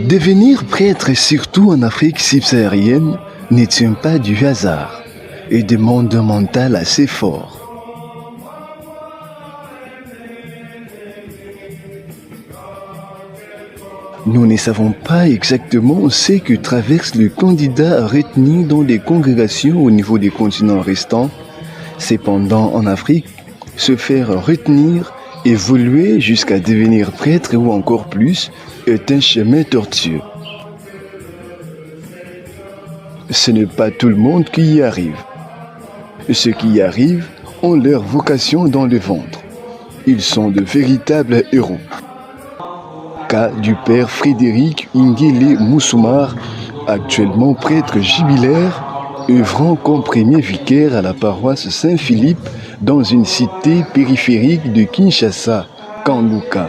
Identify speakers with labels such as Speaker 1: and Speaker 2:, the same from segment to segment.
Speaker 1: Devenir prêtre, surtout en Afrique subsaharienne, ne tient pas du hasard et demande un mental assez fort. Nous ne savons pas exactement ce que traverse le candidat retenu dans les congrégations au niveau des continents restants. Cependant, en Afrique, se faire retenir, évoluer jusqu'à devenir prêtre ou encore plus est un chemin tortueux. Ce n'est pas tout le monde qui y arrive. Ceux qui y arrivent ont leur vocation dans le ventre. Ils sont de véritables héros. Cas du père Frédéric Nguélé Moussoumar, actuellement prêtre jubilaire, œuvrant comme premier vicaire à la paroisse Saint-Philippe dans une cité périphérique de Kinshasa, Kanduka.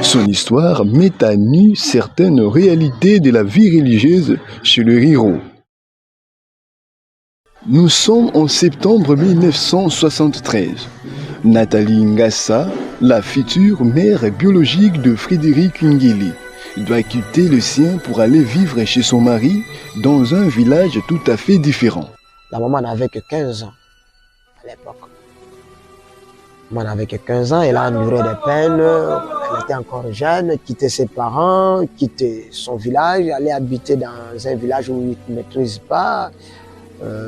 Speaker 1: Son histoire met à nu certaines réalités de la vie religieuse chez le Riro. Nous sommes en septembre 1973. Nathalie Ngassa, la future mère biologique de Frédéric Nguélé, doit quitter le sien pour aller vivre chez son mari dans un village tout à fait différent.
Speaker 2: La maman n'avait que 15 ans à l'époque. Maman n'avait que 15 ans, elle a enduré des peines, elle était encore jeune, quittait ses parents, quittait son village, aller habiter dans un village où il ne maîtrise pas,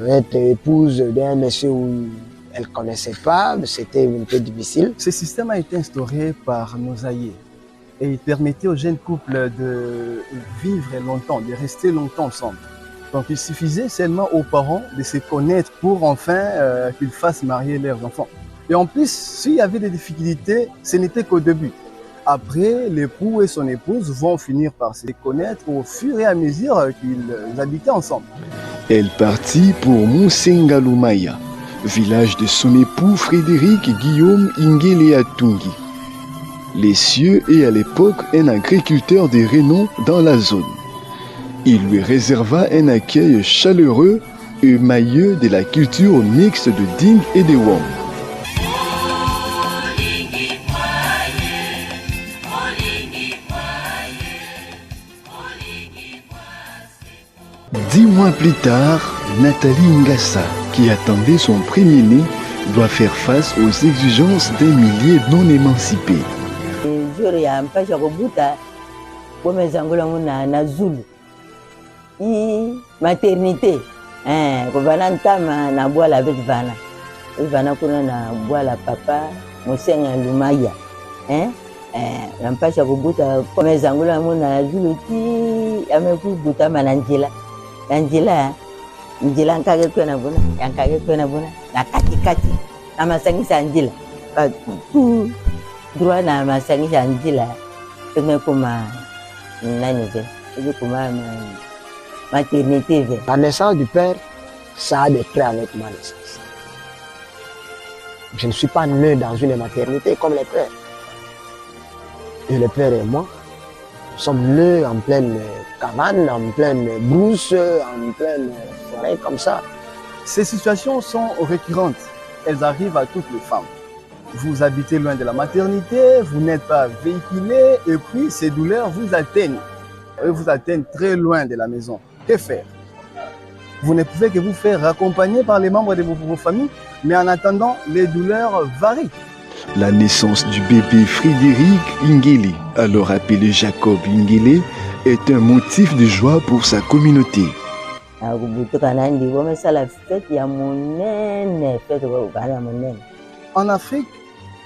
Speaker 2: être épouse d'un monsieur où elle ne connaissait pas, c'était un peu difficile.
Speaker 3: Ce système a été instauré par nos aïeux et il permettait aux jeunes couples de vivre longtemps, de rester longtemps ensemble. Donc il suffisait seulement aux parents de se connaître pour enfin qu'ils fassent marier leurs enfants. Et en plus, s'il y avait des difficultés, ce n'était qu'au début. Après, l'époux et son épouse vont finir par se connaître au fur et à mesure qu'ils habitaient ensemble.
Speaker 1: Elle partit pour Moussengalumaya, village de son époux Frédéric Guillaume Nguélé Atungi. Les cieux est à l'époque un agriculteur de renom dans la zone. Il lui réserva un accueil chaleureux et mailleux de la culture mixte de Ding et de Wang. 10 mois plus tard, Nathalie Ngassa, qui attendait son premier-né, doit faire face aux exigences d'un millier non émancipés.
Speaker 4: Jour ya mpasha kubuta bomezangula muna na Zulu i maternité kuvana ntama na bwala vet vana kuna na bwala papa musenga lumaya nampasha kubuta komezangula muna Zulu ti amekubuta mananjila njila nkage kwena buna na kati amasangisa njila tu droit na masangisa njila kuma maternité.
Speaker 2: La naissance du père, ça a des traits avec ma naissance. Je ne suis pas né dans une maternité comme les pères. Et le père et moi, nous sommes nés en pleine cabane, en pleine brousse, en pleine forêt, comme ça.
Speaker 3: Ces situations sont récurrentes. Elles arrivent à toutes les femmes. Vous habitez loin de la maternité, vous n'êtes pas véhiculé, et puis ces douleurs vous atteignent. Elles vous atteignent très loin de la maison. Que faire? Vous ne pouvez que vous faire accompagner par les membres de vos familles, mais en attendant, les douleurs varient.
Speaker 1: La naissance du bébé Frédéric Ingele, alors appelé Jacob Ingele, est un motif de joie pour sa communauté.
Speaker 3: En Afrique,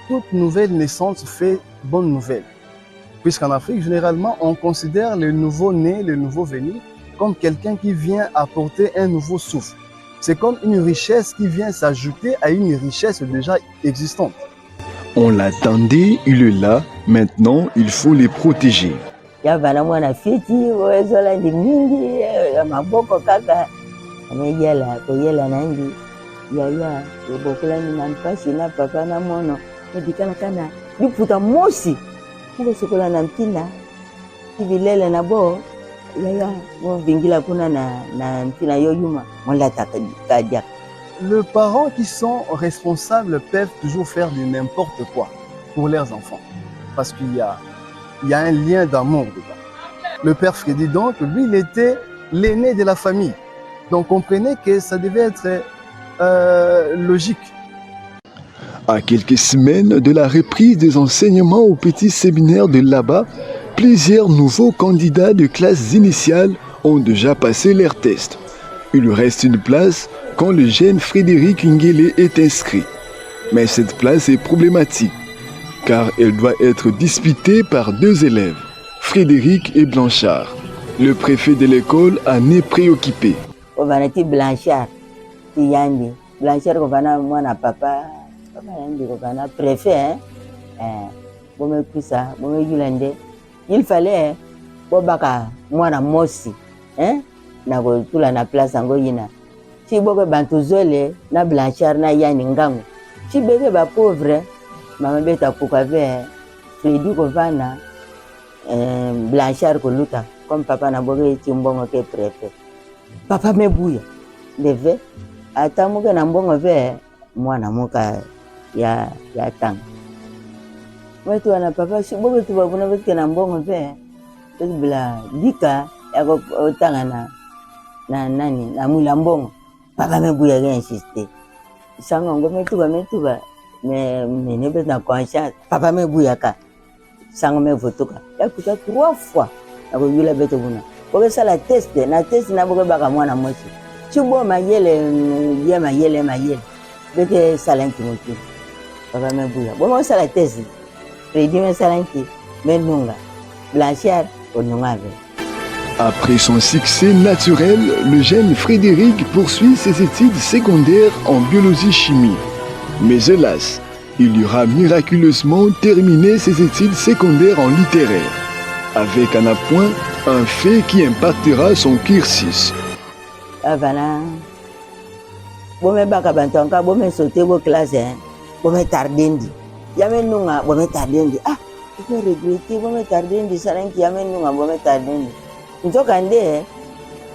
Speaker 3: toute nouvelle naissance fait bonne nouvelle. Puisqu'en Afrique, généralement, on considère le nouveau-né, le nouveau-venu, comme quelqu'un qui vient apporter un nouveau souffle. C'est comme une richesse qui vient s'ajouter à une richesse déjà existante.
Speaker 1: On l'attendait, il est là, maintenant il faut les protéger.
Speaker 3: Les parents qui sont responsables peuvent toujours faire du n'importe quoi pour leurs enfants. Parce qu'il y a un lien d'amour dedans. Le père Freddy, donc, lui, il était l'aîné de la famille. Donc, comprenez que ça devait être logique.
Speaker 1: À quelques semaines de la reprise des enseignements au petit séminaire de là-bas, plusieurs nouveaux candidats de classes initiales ont déjà passé leurs tests. Il reste une place quand le jeune Frédéric Ingele est inscrit. Mais cette place est problématique, car elle doit être disputée par 2 élèves, Frédéric et Blanchard. Le préfet de l'école en est préoccupé.
Speaker 4: Blanchard, papa préfet, il fallait bobaka mwana mosi na kotula na place yango yina si boke bantuzole na Blanchard na yani ngango si beke ba pauvre mama beta pokave Freddy kovana Blanchard koluta comme papa na boke timbongo ke préfet papa mebuya deve atamuke na mbongo ve mwana muka ya tang wetu wana papa si boke tubabuna beke na mbongo ve bila dika ya kotanga na nani na mwila mbongo papa mebuya ke insiste sango ngo metuba me nebe na conscience papa mebuya ka sango me votoka ya kuta 3 fois na ko yula beto buna boke sala test na boke baka mwana mosi chubo mayele beke sala nkimuki papa mebuya bomo sala test Freddy me sala nki menunga Blanchard onungave.
Speaker 1: Après son succès naturel, le jeune Frédéric poursuit ses études secondaires en biologie-chimie. Mais hélas, il aura miraculeusement terminé ses études secondaires en littéraire, avec en appoint un fait qui impactera son cursus.
Speaker 4: Voilà. Bome baka bantonka bome sauter vos classes, bome tardendi. Yame nunga bome tardendi. Ah, je regrette bome tardendi saranki yame nunga bome tardendi. Ntoka nde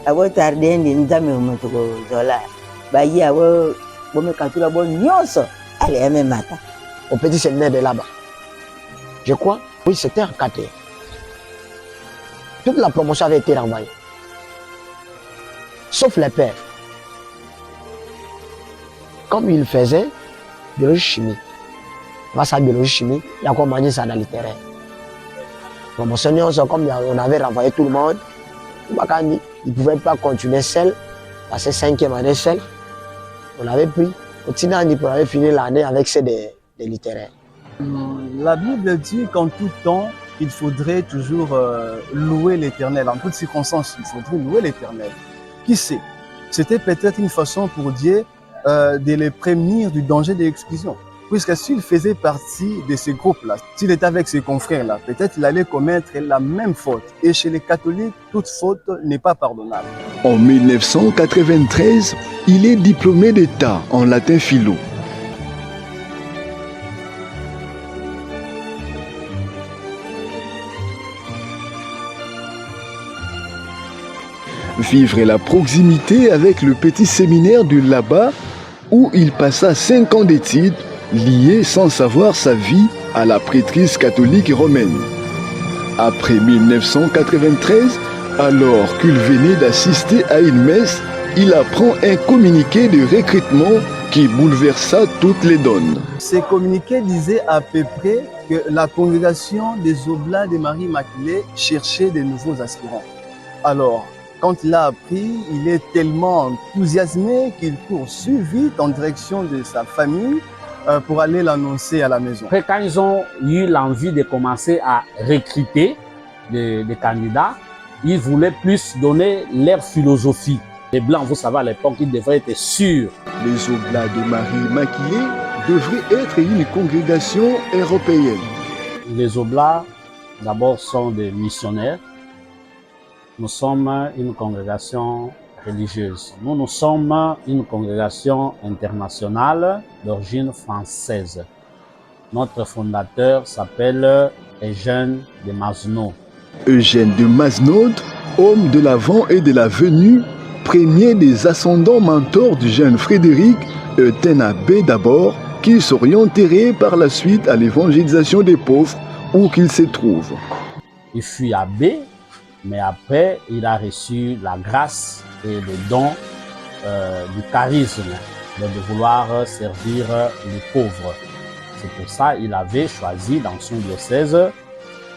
Speaker 4: abo tardendi nzame umutuko zola. Bayi abo bome katula bo nyonso. Allez yame mata.
Speaker 2: Au petit séminaire de là-bas. Je crois, oui, c'était en 4 heures. Toute la promotion avait été renvoyée. sauf les pères. Comme il faisait biologie chimie, grâce à biologie chimie, il a commencé ça dans le littéraire. Bon, Seigneur, comme on avait renvoyé tout le monde, il ne pouvait pas continuer seul, passer 5e année seul. On avait pris, continué pour avoir fini l'année avec ceux des littéraires.
Speaker 3: La Bible dit qu'en tout temps, il faudrait toujours louer l'Éternel. En toutes circonstances, il faudrait louer l'Éternel. Qui sait? C'était peut-être une façon pour Dieu de les prévenir du danger de l'exclusion. Puisque s'il faisait partie de ce groupe-là, s'il était avec ses confrères-là, peut-être il allait commettre la même faute. Et chez les catholiques, toute faute n'est pas pardonnable.
Speaker 1: En 1993, il est diplômé d'État en latin philo. Vivre la proximité avec le petit séminaire de là-bas où il passa 5 ans d'études, lié sans savoir sa vie à la prêtrise catholique romaine. Après 1993, alors qu'il venait d'assister à une messe, il apprend un communiqué de recrutement qui bouleversa toutes les donnes.
Speaker 3: Ce communiqué disait à peu près que la congrégation des Oblats de Marie Immaculée cherchait de nouveaux aspirants. Alors, quand il a appris, il est tellement enthousiasmé qu'il poursuit vite en direction de sa famille pour aller l'annoncer à la maison.
Speaker 5: Après, quand ils ont eu l'envie de commencer à recruter des candidats, ils voulaient plus donner leur philosophie. Les Blancs, vous savez, à l'époque, ils devraient être sûrs.
Speaker 1: Les Oblats de Marie Immaculée devraient être une congrégation européenne.
Speaker 5: Les Oblats, d'abord, sont des missionnaires. Nous sommes une congrégation religieuse. Nous sommes une congrégation internationale d'origine française. Notre fondateur s'appelle Eugène de Mazenod.
Speaker 1: Eugène de Mazenod, homme de l'avant et de la venue, premier des ascendants mentors du jeune Frédéric, est un abbé d'abord qui s'orienterait par la suite à l'évangélisation des pauvres où qu'il se trouve.
Speaker 5: Il fut abbé, mais après il a reçu la grâce et le don du charisme de vouloir servir les pauvres. C'est pour ça qu'il avait choisi dans son diocèse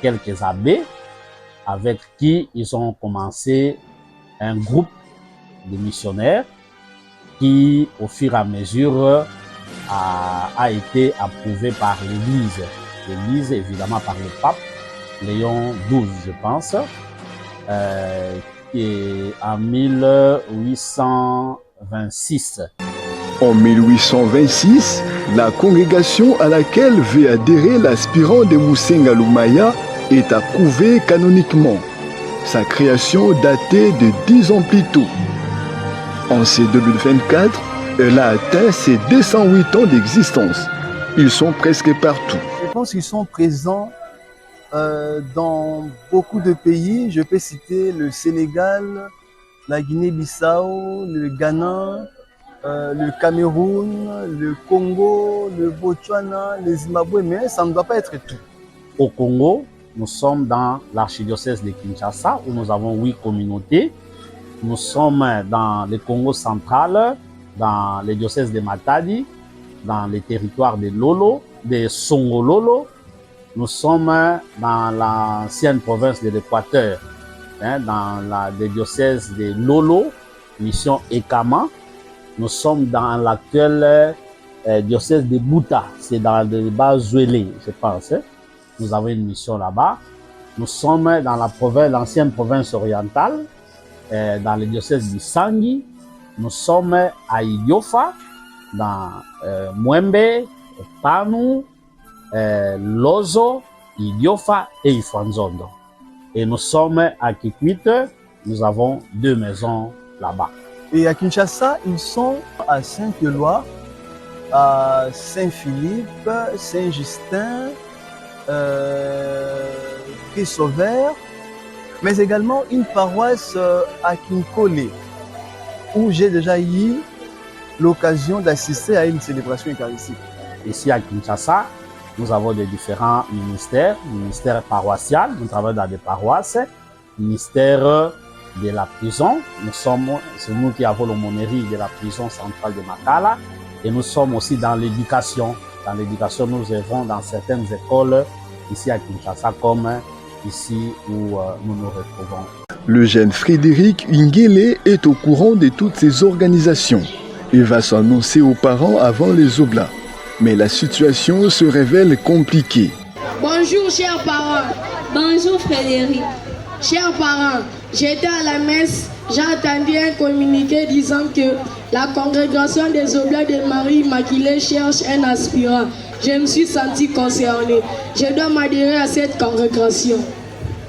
Speaker 5: quelques abbés avec qui ils ont commencé un groupe de missionnaires qui, au fur et à mesure, a été approuvé par l'Église. L'Église, évidemment, par le pape Léon XII, je pense, qui est en 1826.
Speaker 1: En 1826, la congrégation à laquelle veut adhérer l'aspirant de Musenga Lumaya est approuvée canoniquement. Sa création datait de 10 ans plus tôt. En ce 2024, elle a atteint ses 208 ans d'existence. Ils sont presque partout.
Speaker 3: Je pense qu'ils sont présents dans beaucoup de pays. Je peux citer le Sénégal, la Guinée-Bissau, le Ghana, le Cameroun, le Congo, le Botswana, le Zimbabwe, mais ça ne doit pas être tout.
Speaker 5: Au Congo, nous sommes dans l'archidiocèse de Kinshasa où nous avons 8 communautés. Nous sommes dans le Congo central, dans le diocèse de Matadi, dans les territoires de Lolo, de Songololo. Nous sommes dans l'ancienne province de l'Équateur, dans le diocèse de Lolo, mission Ekama. Nous sommes dans l'actuel diocèse de Bouta, c'est dans le Bas-Zouélé, je pense. Nous avons une mission là-bas. Nous sommes dans l'ancienne province orientale, dans le diocèse d'Issangi. Nous sommes à Idiofa, dans Mwembe, Panu, Lozo, Idiofa et Ifanzondo. Et nous sommes à Kikwit, nous avons 2 maisons là-bas.
Speaker 3: Et à Kinshasa, ils sont à Saint-Éloi, à Saint-Philippe, Saint-Justin, Christ-Sauveur, mais également une paroisse à Kinkole, où j'ai déjà eu l'occasion d'assister à une célébration eucharistique.
Speaker 5: Ici à Kinshasa, nous avons des différents ministères, ministère paroissial, nous travaillons dans des paroisses, ministère de la prison. C'est nous qui avons l'aumônerie de la prison centrale de Makala. Et nous sommes aussi dans l'éducation. Dans l'éducation, nous œuvrons dans certaines écoles ici à Kinshasa comme ici où nous nous retrouvons.
Speaker 1: Le jeune Frédéric Ngele est au courant de toutes ces organisations. Il va s'annoncer aux parents avant les oblats. Mais la situation se révèle compliquée.
Speaker 6: Bonjour chers parents.
Speaker 7: Bonjour Frédéric.
Speaker 6: Chers parents, j'étais à la messe, j'ai entendu un communiqué disant que la congrégation des Oblats de Marie Immaculée cherche un aspirant. Je me suis senti concerné. Je dois m'adhérer à cette congrégation.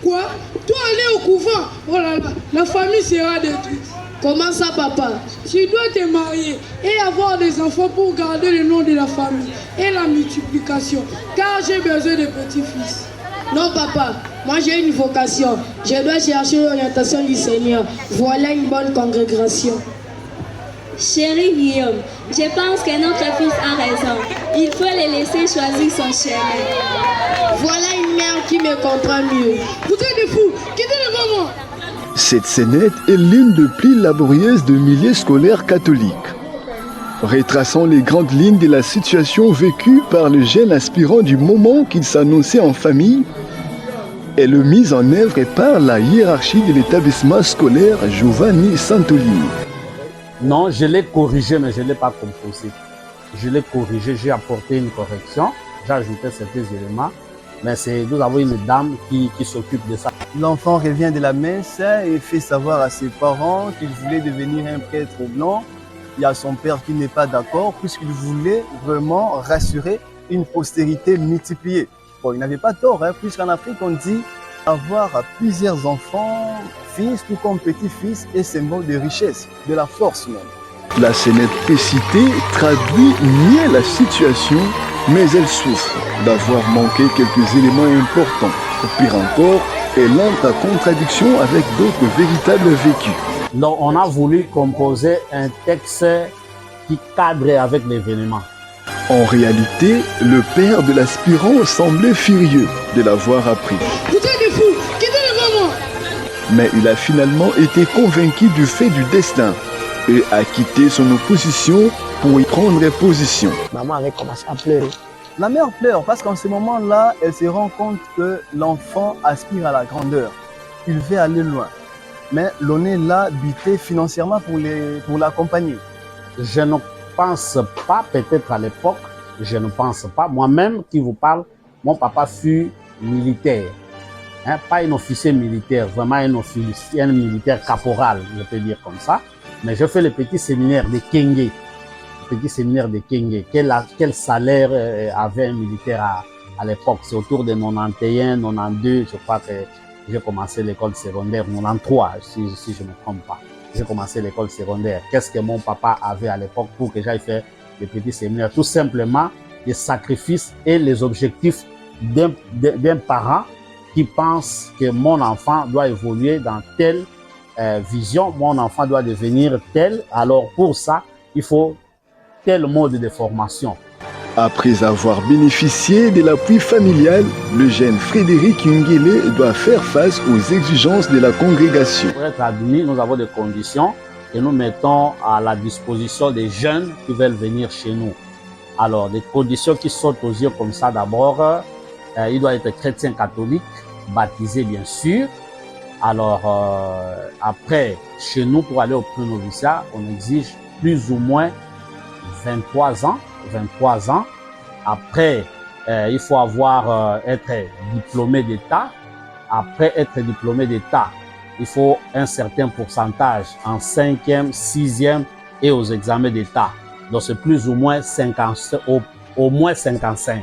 Speaker 8: Quoi? Toi aller au couvent? Oh là là, la famille sera détruite.
Speaker 6: Comment ça papa?
Speaker 8: Tu dois te marier et avoir des enfants pour garder le nom de la famille et la multiplication. Car j'ai besoin de petits-fils.
Speaker 6: Non papa, moi j'ai une vocation. Je dois chercher l'orientation du Seigneur. Voilà une bonne congrégation.
Speaker 7: Chéri Guillaume, je pense que notre fils a raison. Il faut le laisser choisir son chemin.
Speaker 6: Voilà une mère qui me comprend mieux.
Speaker 8: Vous êtes des fous, quittez le maman.
Speaker 1: Cette scénette est l'une des plus laborieuses de milieux scolaires catholiques. Retraçant les grandes lignes de la situation vécue par le jeune aspirant du moment qu'il s'annonçait en famille, est le mise en œuvre par la hiérarchie de l'établissement scolaire Giovanni Santolini.
Speaker 5: Non, je l'ai corrigé, mais je ne l'ai pas composé. Je l'ai corrigé, j'ai apporté une correction, j'ai ajouté certains éléments, mais nous avons une dame qui s'occupe de ça.
Speaker 3: L'enfant revient de la messe et fait savoir à ses parents qu'il voulait devenir un prêtre blanc. Il y a son père qui n'est pas d'accord puisqu'il voulait vraiment rassurer une postérité multipliée. Bon, il n'avait pas tort, puisqu'en Afrique on dit avoir plusieurs enfants, fils tout comme petits-fils est symbole de richesse, de la force même.
Speaker 1: La scénette précitée traduit mieux la situation, mais elle souffre d'avoir manqué quelques éléments importants. Pire encore, elle entre en contradiction avec d'autres véritables vécus.
Speaker 5: Donc on a voulu composer un texte qui cadre avec l'événement.
Speaker 1: En réalité, le père de l'aspirant semblait furieux de l'avoir appris.
Speaker 8: Vous êtes des fous, quittez le maman.
Speaker 1: Mais il a finalement été convaincu du fait du destin et a quitté son opposition pour y prendre position.
Speaker 2: Maman avait commencé à pleurer.
Speaker 3: La mère pleure parce qu'en ce moment-là, elle se rend compte que l'enfant aspire à la grandeur. Il veut aller loin. Mais l'on est là, buté financièrement pour l'accompagner.
Speaker 5: Je ne pense pas, peut-être à l'époque, je ne pense pas. Moi-même qui vous parle, mon papa fut militaire. Pas un officier militaire, vraiment un militaire caporal, je peux dire comme ça. Mais je fais le petit séminaire de Kenge. Le petit séminaire de Kenge. Quel salaire avait un militaire à l'époque? C'est autour de 91, 92, je crois que j'ai commencé l'école secondaire, 93, si je ne me trompe pas. J'ai commencé l'école secondaire. Qu'est-ce que mon papa avait à l'époque pour que j'aille faire le petit séminaire? Tout simplement, les sacrifices et les objectifs d'un parent qui pense que mon enfant doit évoluer dans telle vision, mon enfant doit devenir tel. Alors pour ça, il faut tel mode de formation.
Speaker 1: Après avoir bénéficié de l'appui familial, le jeune Frédéric Ngele doit faire face aux exigences de la congrégation.
Speaker 5: Pour être admis, nous avons des conditions et nous mettons à la disposition des jeunes qui veulent venir chez nous. Alors, des conditions qui sautent aux yeux comme ça d'abord, il doit être chrétien catholique, baptisé bien sûr. Alors, après, chez nous, pour aller au pré-noviciat, on exige plus ou moins 23 ans. Après, il faut être diplômé d'État. Après être diplômé d'État, il faut un certain pourcentage en 5e, 6e et aux examens d'État. Donc c'est plus ou moins 50, au moins 55.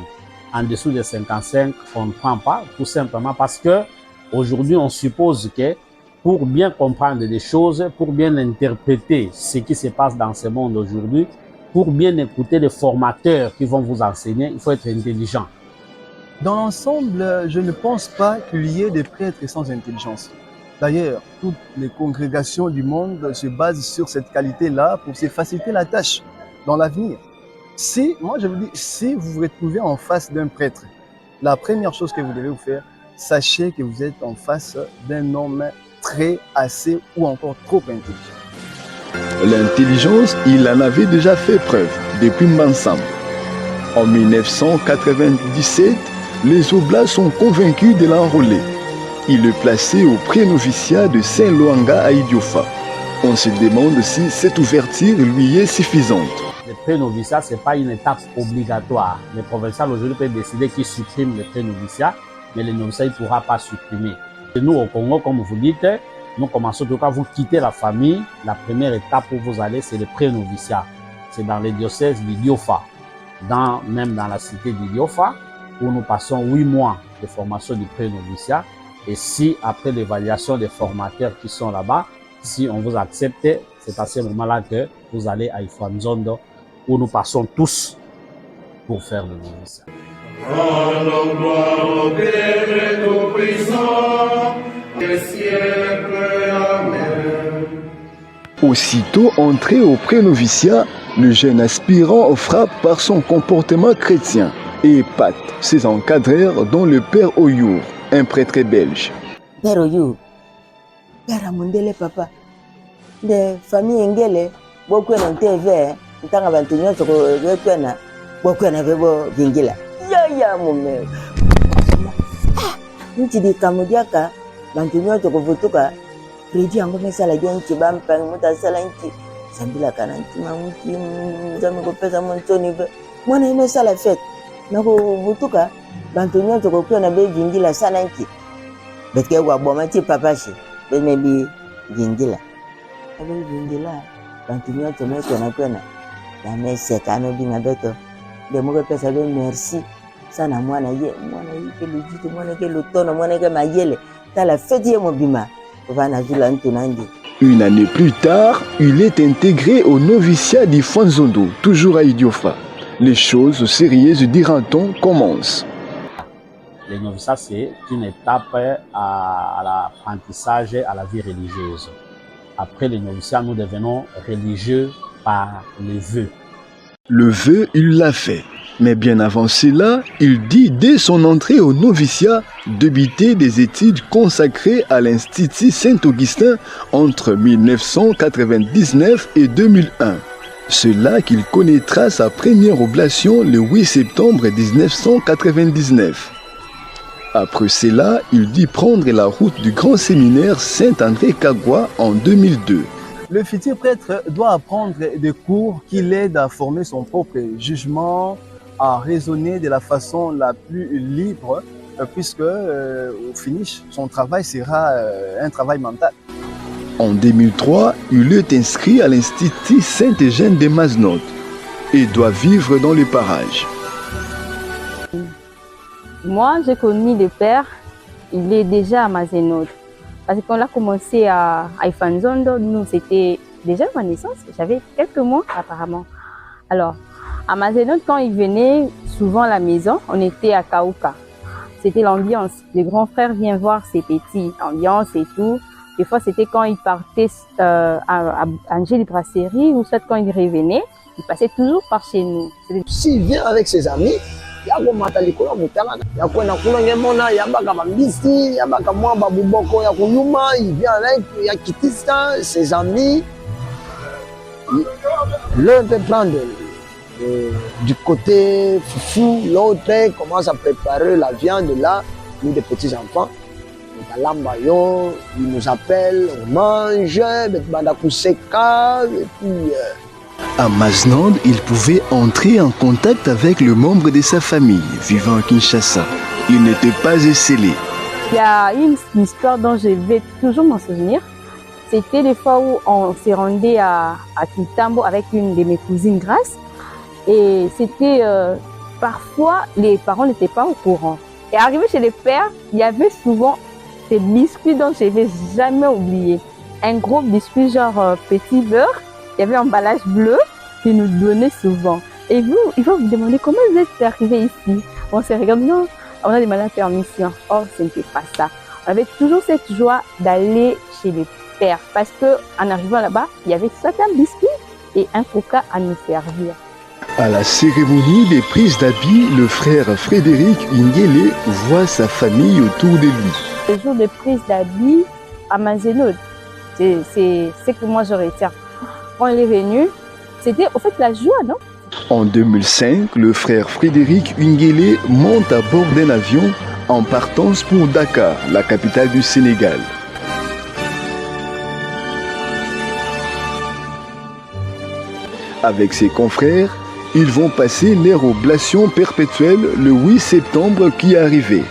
Speaker 5: En dessous de 55, on ne prend pas, tout simplement parce que aujourd'hui on suppose que pour bien comprendre des choses, pour bien interpréter ce qui se passe dans ce monde aujourd'hui, pour bien écouter les formateurs qui vont vous enseigner, il faut être intelligent.
Speaker 3: Dans l'ensemble, je ne pense pas qu'il y ait des prêtres sans intelligence. D'ailleurs, toutes les congrégations du monde se basent sur cette qualité-là pour se faciliter la tâche dans l'avenir. Moi je vous dis, si vous vous retrouvez en face d'un prêtre, la première chose que vous devez vous faire, sachez que vous êtes en face d'un homme très, assez ou encore trop intelligent.
Speaker 1: L'intelligence, il en avait déjà fait preuve depuis Mansam. En 1997, les Oblats sont convaincus de l'enrôler. Ils le plaçaient au pré-noviciat de Saint-Loanga à Idiofa. On se demande si cette ouverture lui est suffisante.
Speaker 5: Le pré-noviciat, ce n'est pas une étape obligatoire. Le provincial aujourd'hui peut décider qu'il supprime le pré-noviciat, mais le noviciat ne pourra pas supprimer. Et nous, au Congo, comme vous dites, nous commençons en tout cas, vous quittez la famille. La première étape où vous allez, c'est le pré-noviciat. C'est dans les diocèses d'Idiofa, même dans la cité d'Idiofa, où nous passons 8 mois de formation du pré-noviciat. Et si, après l'évaluation des formateurs qui sont là-bas, si on vous accepte, c'est à ce moment-là que vous allez à Ifouanzondo, où nous passons tous pour faire le noviciat.
Speaker 9: Rendons gloire au Père Tout-Puissant, des siècles. Amen.
Speaker 1: Aussitôt entré au pré-noviciat, le jeune aspirant frappe par son comportement chrétien et épate ses encadreurs, dont le père Oyour, un prêtre belge.
Speaker 4: Père Oyour, Père Mundele papa, de famille Engele, beaucoup de TV, tant avant de nous, beaucoup de vebo vingila. Ya mon mère. Nous te dis Kamodiaka, Bantunio to Votuka, Fridi en commençant la guerre qui bam pang, Mouta Salanti, Sambila Kananti, Mamuki, Zamiko Pesa Montoni, moi n'a pas la fête. Nako Votuka, Bantunio to Kopia vingila Salanti. Bet que Wabomati papashi, bet maybe vingila. Avec vingila, Bantunio to make an aquena. La messe cano bin a beto. De Moga Pesa merci. Sana mwana ye ke lujito mwana ke lotono mwana ke mayele ta la fête ye mobima vana zula ntunandi.
Speaker 1: Une année plus tard, il est intégré au noviciat d'Ifouanzondo, toujours à Idiofa. Les choses sérieuses, dira-t-on, commencent.
Speaker 5: Le noviciat, c'est une étape à l'apprentissage, à la vie religieuse. Après le noviciat, nous devenons religieux par les vœux.
Speaker 1: Le vœu, il l'a fait. Mais bien avant cela, il dit dès son entrée au noviciat débuter des études consacrées à l'Institut Saint-Augustin entre 1999 et 2001. C'est là qu'il connaîtra sa première oblation le 8 septembre 1999. Après cela, il dit prendre la route du grand séminaire Saint-André-Kagwa en 2002.
Speaker 3: Le futur prêtre doit apprendre des cours qui l'aident à former son propre jugement, à raisonner de la façon la plus libre, puisque au finish, son travail sera un travail mental.
Speaker 1: En 2003, il est inscrit à l'Institut Saint-Eugène de Mazenod et doit vivre dans les parages.
Speaker 10: Moi, j'ai connu le père, il est déjà à Mazenod. Parce qu'on a commencé à Ifouanzondo, nous c'était déjà ma naissance, j'avais quelques mois apparemment. Alors, à Mazenod, quand il venait souvent à la maison, on était à Kauka. C'était l'ambiance. Le grand frère vient voir ses petits, ambiance et tout. Des fois, c'était quand il partait à Angers Brasserie ou soit quand il revenait, il passait toujours par chez nous.
Speaker 2: S'il vient avec ses amis, il y a il vient avec, il y a Kitista, ses amis. L'un peut prendre du côté foufou, l'autre commence à préparer la viande là, nous des petits enfants. Il nous appelle, on mange, et puis.
Speaker 1: À Mazenod, il pouvait entrer en contact avec le membre de sa famille vivant à Kinshasa. Il n'était pas esselé.
Speaker 10: Il y a une histoire dont je vais toujours m'en souvenir. C'était des fois où on s'est rendu à Kitambo avec une de mes cousines Grace. Et c'était parfois les parents n'étaient pas au courant. Et arrivé chez les pères, il y avait souvent ces biscuits dont je ne vais jamais oublier. Un gros biscuit genre petit beurre. Il y avait un emballage bleu qu'ils nous donnait souvent. Et vous, il va vous demander comment vous êtes arrivé ici. On se regarde, non, on a demandé la permission. Or, ce n'était pas ça. On avait toujours cette joie d'aller chez les pères parce qu'en arrivant là-bas, il y avait certains biscuits et un coca à nous servir.
Speaker 1: À la cérémonie des prises d'habits, le frère Frédéric Ingele voit sa famille autour de lui.
Speaker 10: Le jour de prise d'habits, à Manzenoud. C'est ce que moi je retiens. Quand il est venu, c'était au fait la joie, non?
Speaker 1: En 2005, le frère Frédéric Nguélé monte à bord d'un avion en partance pour Dakar, la capitale du Sénégal. Avec ses confrères, ils vont passer leur oblation perpétuelle le 8 septembre qui est arrivé.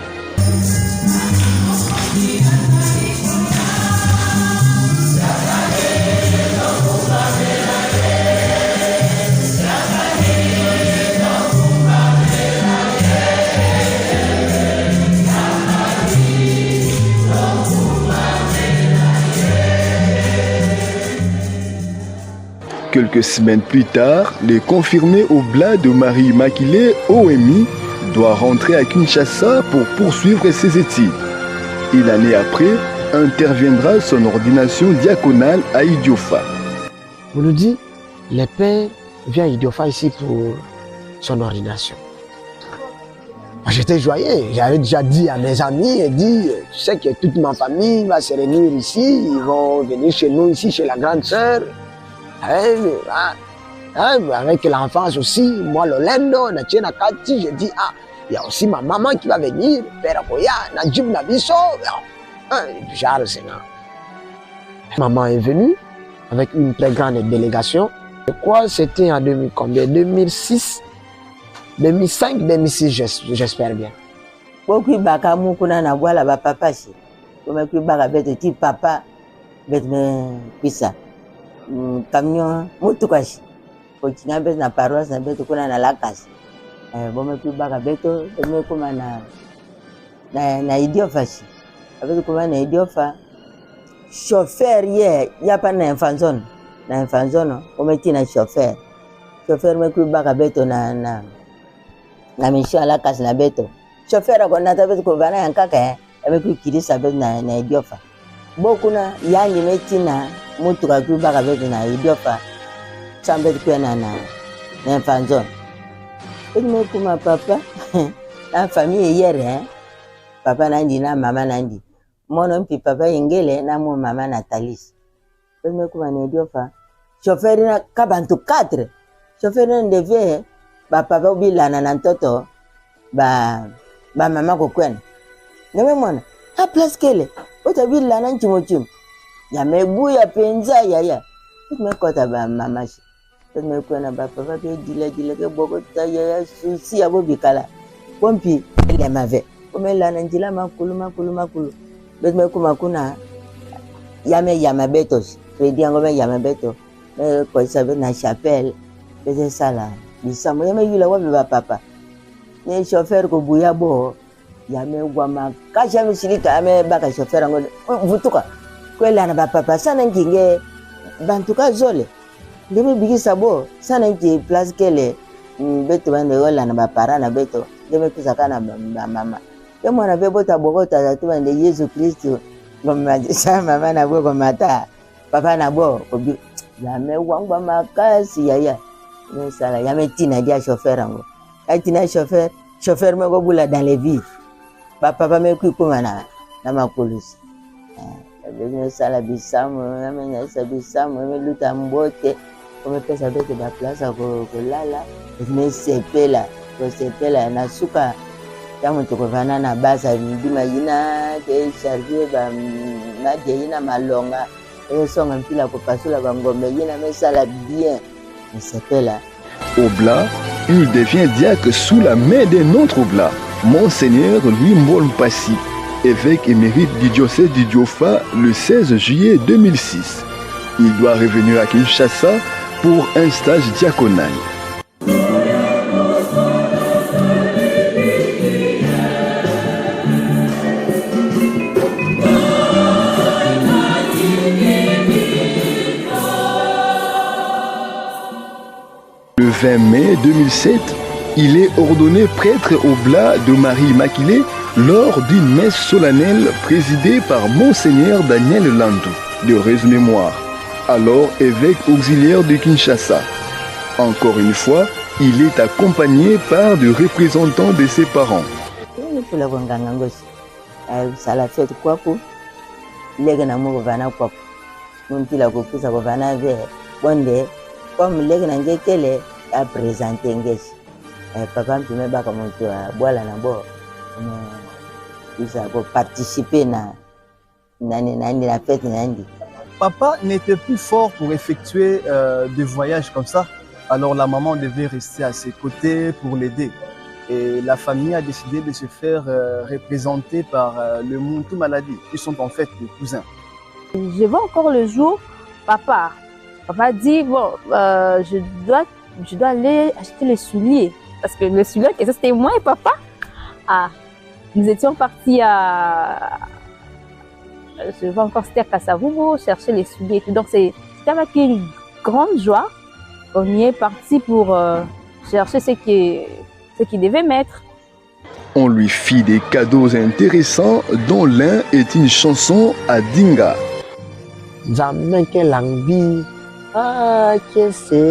Speaker 1: Quelques semaines plus tard, le confirmé Oblat de Marie Immaculée, OMI, doit rentrer à Kinshasa pour poursuivre ses études. Et l'année après, interviendra son ordination diaconale à Idiofa.
Speaker 2: On nous dit, le père vient à Idiofa ici pour son ordination. J'étais joyeux, j'avais déjà dit à mes amis, tu sais que toute ma famille va se réunir ici, ils vont venir chez nous ici, chez la grande sœur. Avec l'enfance aussi, moi Lolendo, Nakati, je dis, il y a aussi ma maman qui va venir, Père Koya, Najib Nabiso, genre c'est là. Maman est venue avec une très grande délégation. Je crois que c'était en 2006, 2005, 2006, j'espère bien.
Speaker 4: Beaucoup baka mukuna na wala ba papa si. Comme que baka bete ti papa bete me pisa. Camion mutukashi. Kochina bete na paroisse na bete kuna na lakas. Bome ku baka beto bome kuma na Idiofa si. Avec kuma na Idiofa. Chauffeur ye ya pa na infanzone. Na infanzone bome ti na chauffeur. Chauffeur me ku baka beto na mission la casse na beto. Chauffeur ko na tabeto ko bana yankaka avec kiri sabe na Idiofa. Beaucoup na yangi metina mutu ka ku baka beto na Idiofa. Sambe ko na infanzone. Et me kuma papa la famille hier papa nandi na mama nandi. Mono mpi papa Ngele na mo mama Natalis. Et me kuma na Idiofa. Chauffeur na kabantu 4. Chauffeur na devait ba papa ubila na ntoto ba mama ko kwen neme mona a place kele utabila na nchimochimo ya mebu ya penza ya me kota ba mama shi me kwena ba papa be dile ke bogo ta ya susi ya bobikala pompi ele mave komela na njila makulu be me kuma kuna ya mabetos fredi yango me ya mabeto me ko sabe na chapelle be sala bisamo yame yula wabe ba papa ne chauffeur ko buya bo yame gwama kasha misirika ame baka chauffeur ngo vutuka kwela na ba papa sana nginge bantuka zole ndeme bigisa bo sana ngi place kele beto bande wala na ba para na beto ndeme kusaka ba mama ye mwana be bota bogota tu bande Yesu Kristo ngoma sa mama na bo ko mata papa na bo ko bi yame wangwa makasi yaya. Sala yame tina dia chauffeur ngo tina chauffeur me go bula dans les vies papa me ku kuma na makulusi be sala bisamo yame nyasa bisamo me luta mbote comme pesa bete ba place ko lala me sepela na suka tamu to vana na basa ndima yina ke charger ba maje yina malonga songa mpila ko pasula ba ngombe yina me sala bien.
Speaker 1: Oblat, il devient diacre sous la main d'un autre Oblat, Monseigneur Louis Mbol-Mpassi, évêque émérite du diocèse d'Idiofa le 16 juillet 2006. Il doit revenir à Kinshasa pour un stage diaconal. Le 20 mai 2007, il est ordonné prêtre oblat de Marie Immaculée lors d'une messe solennelle présidée par Monseigneur Daniel Landou, de heureuse mémoire, alors évêque auxiliaire de Kinshasa. Encore une fois, il est accompagné par des représentants de ses parents.
Speaker 4: lege na mo vana kwa muntila kukusa kwa vana ve bonde comme lege na ngekele a présenter ngeshi papa mpime baka moto bwala na bo isa ko participer na la fête nandi.
Speaker 3: Papa n'était plus fort pour effectuer des voyages comme ça. Alors la maman devait rester à ses côtés pour l'aider. Et la famille a décidé de se faire représenter par le Muntu Maladi, qui sont en fait des cousins.
Speaker 10: Je vois encore le jour, papa dit, bon, je dois aller acheter les souliers. Parce que le soulier, et ça c'était moi et papa. Nous étions partis je vois encore, c'était à Kasavubu, chercher les souliers et tout. Donc c'était avec une grande joie qu'on y est parti pour chercher ce qu'il devait mettre.
Speaker 1: On lui fit des cadeaux intéressants, dont l'un est une chanson à Dinga.
Speaker 2: Zameke langbi, kese.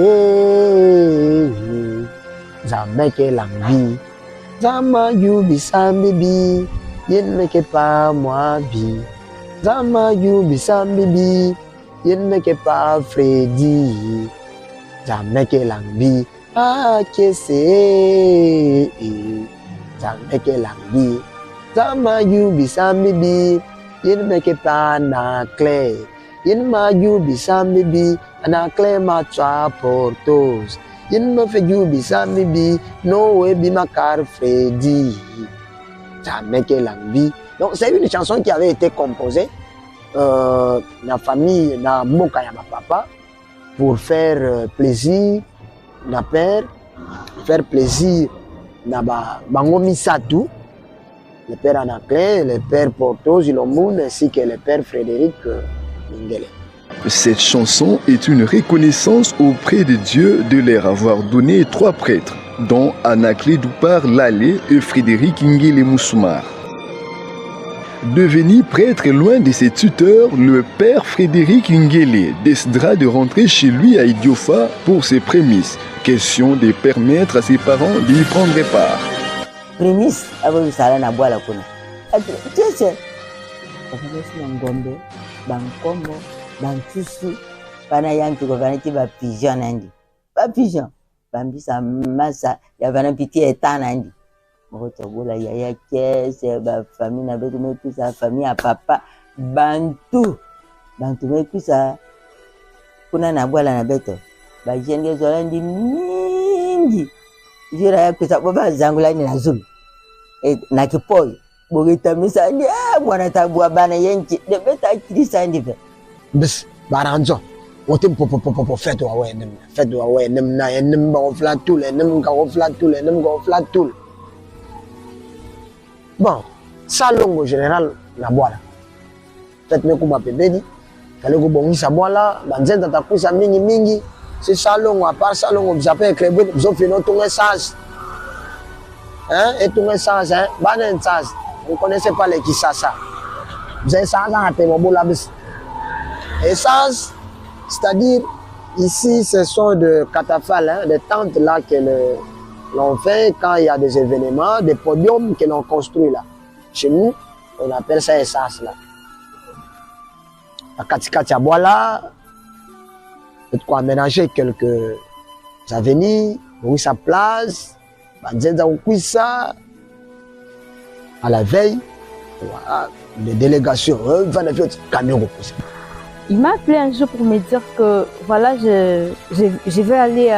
Speaker 2: Zameke langbi, zama yubi sambibi, yen meke pa moi bi. Zama yubi sambibi, yen meke pa Freddy. Zameke langbi, kese. Zameke langbi, zama yubi sambibi, yen meke pa na clé. Yen ma yubi sambibi, na clé ma twa portos. Yen me fait yubi sambibi, no we bi ma car Freddy. Zameke langbi. Donc c'est une chanson qui avait été composée la famille na moka ya ma papa pour faire plaisir na père, faire plaisir na bango misatu, le père Anaclé, le père Portos Ilomoun ainsi que le père Frédéric Mingele.
Speaker 1: Cette chanson est une reconnaissance auprès de Dieu de leur avoir donné 3 prêtres, dont Anaclé Doupar Lalé et Frédéric Ngele Moussoumar. Devenu prêtre loin de ses tuteurs, le père Frédéric Ngele décidera de rentrer chez lui à Idiofa pour ses prémices. Question de permettre à ses parents d'y prendre part.
Speaker 4: Prémices, avant de s'aller à boire la cona. Tiens, ngombe, bankombo, bantusu, panayanti ko vanati ba pigeon nandi. Ba pigeon, bambisa massa, ya vanapiti etanandi. Mokotobola yaya kese ba famille na betu mekusa famille ya papa bantu mekusa kuna na bwala na beto ba jenge zolandi mingi jira ya kusa baba zangula ni nazulu na kipoyo bogita misandi mwana tabua bana yenki de beta kirisa ndive
Speaker 2: bis baranzo wote popo fetu wa wenem na enem ba oflatul enem ga oflatul. Bon, salon au général, la boîte. Faites me kuba pebedi, kale ko bongi sa boîte, banzenda ta kuisa mingi, c'est salon à part salon vous appelez crébé, vous offrez notre message. Hein, et tout message hein, banen sage. Vous connaissez pas les kisasa. Vous avez ça à te mobola bis. Et ça, c'est-à-dire ici ce sont de catafales, hein, des tentes là que l'on fait quand il y a des événements, des podiums que l'on construit là. Chez nous, on appelle ça essence là. La katikati à bois là, peut quoi aménager quelques avenues, oui sa place, ça à la veille, voilà, des délégations,
Speaker 10: Il m'a appelé un jour pour me dire que voilà, je vais aller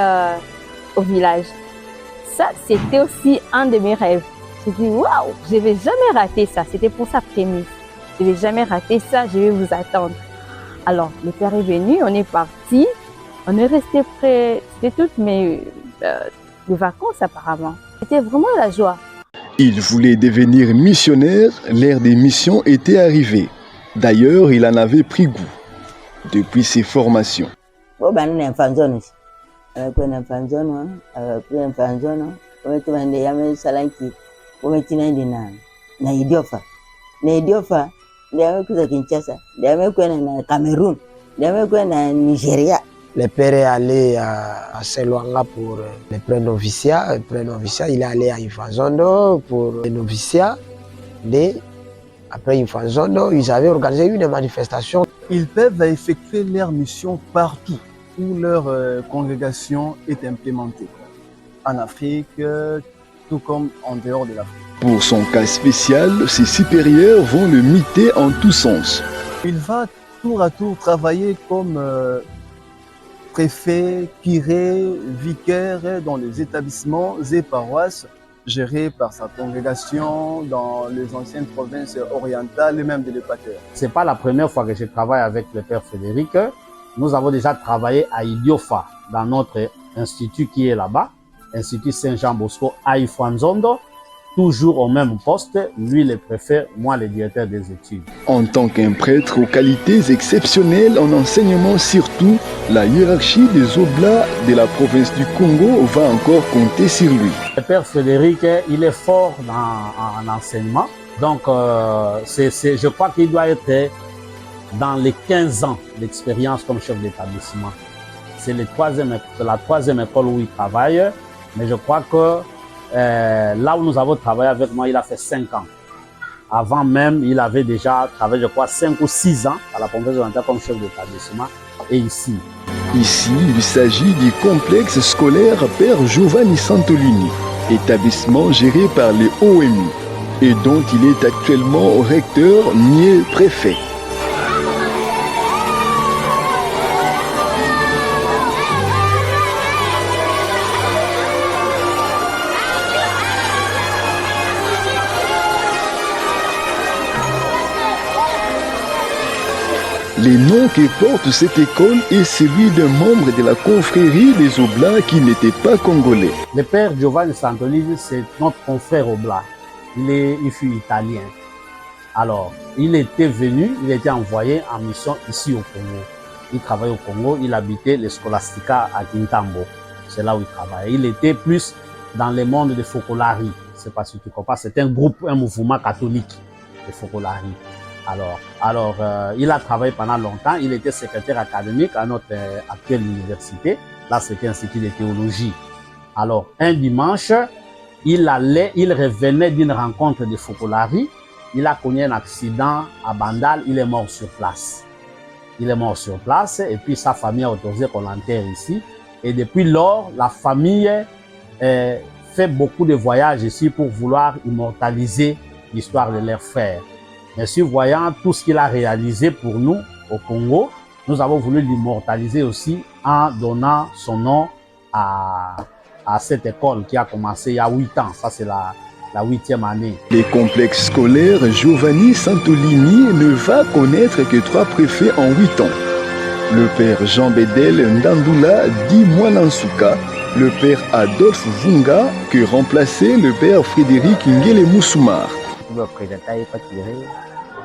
Speaker 10: au village. Ça, c'était aussi un de mes rêves. Je dit waouh, je ne vais jamais rater ça. C'était pour sa prémisse. Je ne vais jamais rater ça, je vais vous attendre. Alors, le père est venu, on est parti. On est resté près, c'était toutes mes vacances apparemment. C'était vraiment la joie.
Speaker 1: Il voulait devenir missionnaire, l'ère des missions était arrivée. D'ailleurs, il en avait pris goût depuis ses formations.
Speaker 4: Kwenda mfanzono kule mfanzono wametuende yame salanki wametinandi na Idiofa ndio amekuza Kinshasa ndio amekwenda na Cameroun ndio amekwenda na Nigeria.
Speaker 2: Le père est allé à Saint-Luanga pour le pré-noviciat. Il est allé à Ifazondo pour le noviciat de Après Ifanzondo, ils avaient organisé une manifestation.
Speaker 3: Ils peuvent effectuer leur mission partout où leur congrégation est implémentée. En Afrique, tout comme en dehors de l'Afrique.
Speaker 1: Pour son cas spécial, ses supérieurs vont le miter en tous sens.
Speaker 3: Il va tour à tour travailler comme préfet, curé, vicaire dans les établissements et paroisses gérés par sa congrégation dans les anciennes provinces orientales et même de l'Équateur.
Speaker 5: C'est pas la première fois que je travaille avec le Père Frédéric. Nous avons déjà travaillé à Idiofa, dans notre institut qui est là-bas, Institut Saint-Jean-Bosco à Ifanzondo, toujours au même poste, lui le préfet, moi le directeur des études.
Speaker 1: En tant qu'un prêtre aux qualités exceptionnelles en enseignement surtout, la hiérarchie des oblats de la province du Congo va encore compter sur lui.
Speaker 5: Le Père Frédéric, il est fort en enseignement, donc je crois qu'il doit être dans les 15 ans d'expérience comme chef d'établissement. C'est la troisième école où il travaille, mais je crois que là où nous avons travaillé avec moi, il a fait 5 ans. Avant même, il avait déjà travaillé, je crois, 5 ou 6 ans à la province orientale comme chef d'établissement. Et ici.
Speaker 1: Ici, il s'agit du complexe scolaire Père Giovanni Santolini, établissement géré par les OMI et dont il est actuellement recteur ni préfet. Les noms que porte cette école est celui d'un membre de la confrérie des Oblats qui n'était pas congolais.
Speaker 5: Le Père Giovanni Santolini, c'est notre confrère Oblat. Il fut italien. Alors, il était venu, il était envoyé en mission ici au Congo. Il travaillait au Congo, il habitait le Scholastica à Kintambo. C'est là où il travaillait. Il était plus dans le monde de Focolari. Je ne sais pas si tu comprends. C'est un groupe, un mouvement catholique de Focolari. Alors, il a travaillé pendant longtemps. Il était secrétaire académique à notre actuelle université. Là, c'était un institut de théologie. Alors, un dimanche, il revenait d'une rencontre de Focolari. Il a connu un accident à Bandal. Il est mort sur place. Et puis sa famille a autorisé qu'on l'enterre ici. Et depuis lors, la famille fait beaucoup de voyages ici pour vouloir immortaliser l'histoire de leur frère. Mais si voyant tout ce qu'il a réalisé pour nous au Congo, nous avons voulu l'immortaliser aussi en donnant son nom à cette école qui a commencé il y a 8 ans. Ça, c'est la 8e année.
Speaker 1: Le complexe scolaire Giovanni Santolini ne va connaître que 3 préfets en 8 ans. Le père Jean Bédel Ndandula dit Mwanansuka, le père Adolphe Vunga, que remplaçait le père Frédéric Ngele Moussoumar.
Speaker 11: Le président est pas tiré,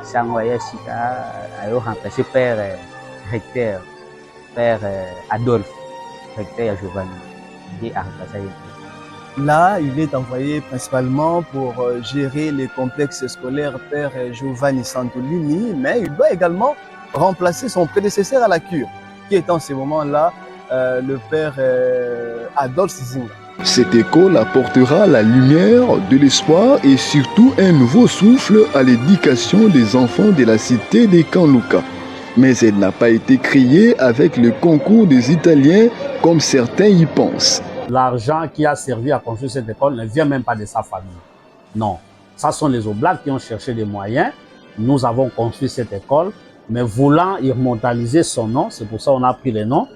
Speaker 11: Sangoya Sika a remplacé père recteur, père Adolphe, recteur Giovanni, qui a remplacé.
Speaker 3: Là, il est envoyé principalement pour gérer les complexes scolaires Père Giovanni Santolini, mais il doit également remplacer son prédécesseur à la cure, qui est en ce moment-là le Père Adolphe Vunga.
Speaker 1: Cette école apportera la lumière, de l'espoir et surtout un nouveau souffle à l'éducation des enfants de la cité des Kanluka. Mais elle n'a pas été créée avec le concours des Italiens comme certains y pensent.
Speaker 5: L'argent qui a servi à construire cette école ne vient même pas de sa famille. Non, ce sont les Oblats qui ont cherché des moyens. Nous avons construit cette école, mais voulant immortaliser son nom, c'est pour ça qu'on a pris le nom.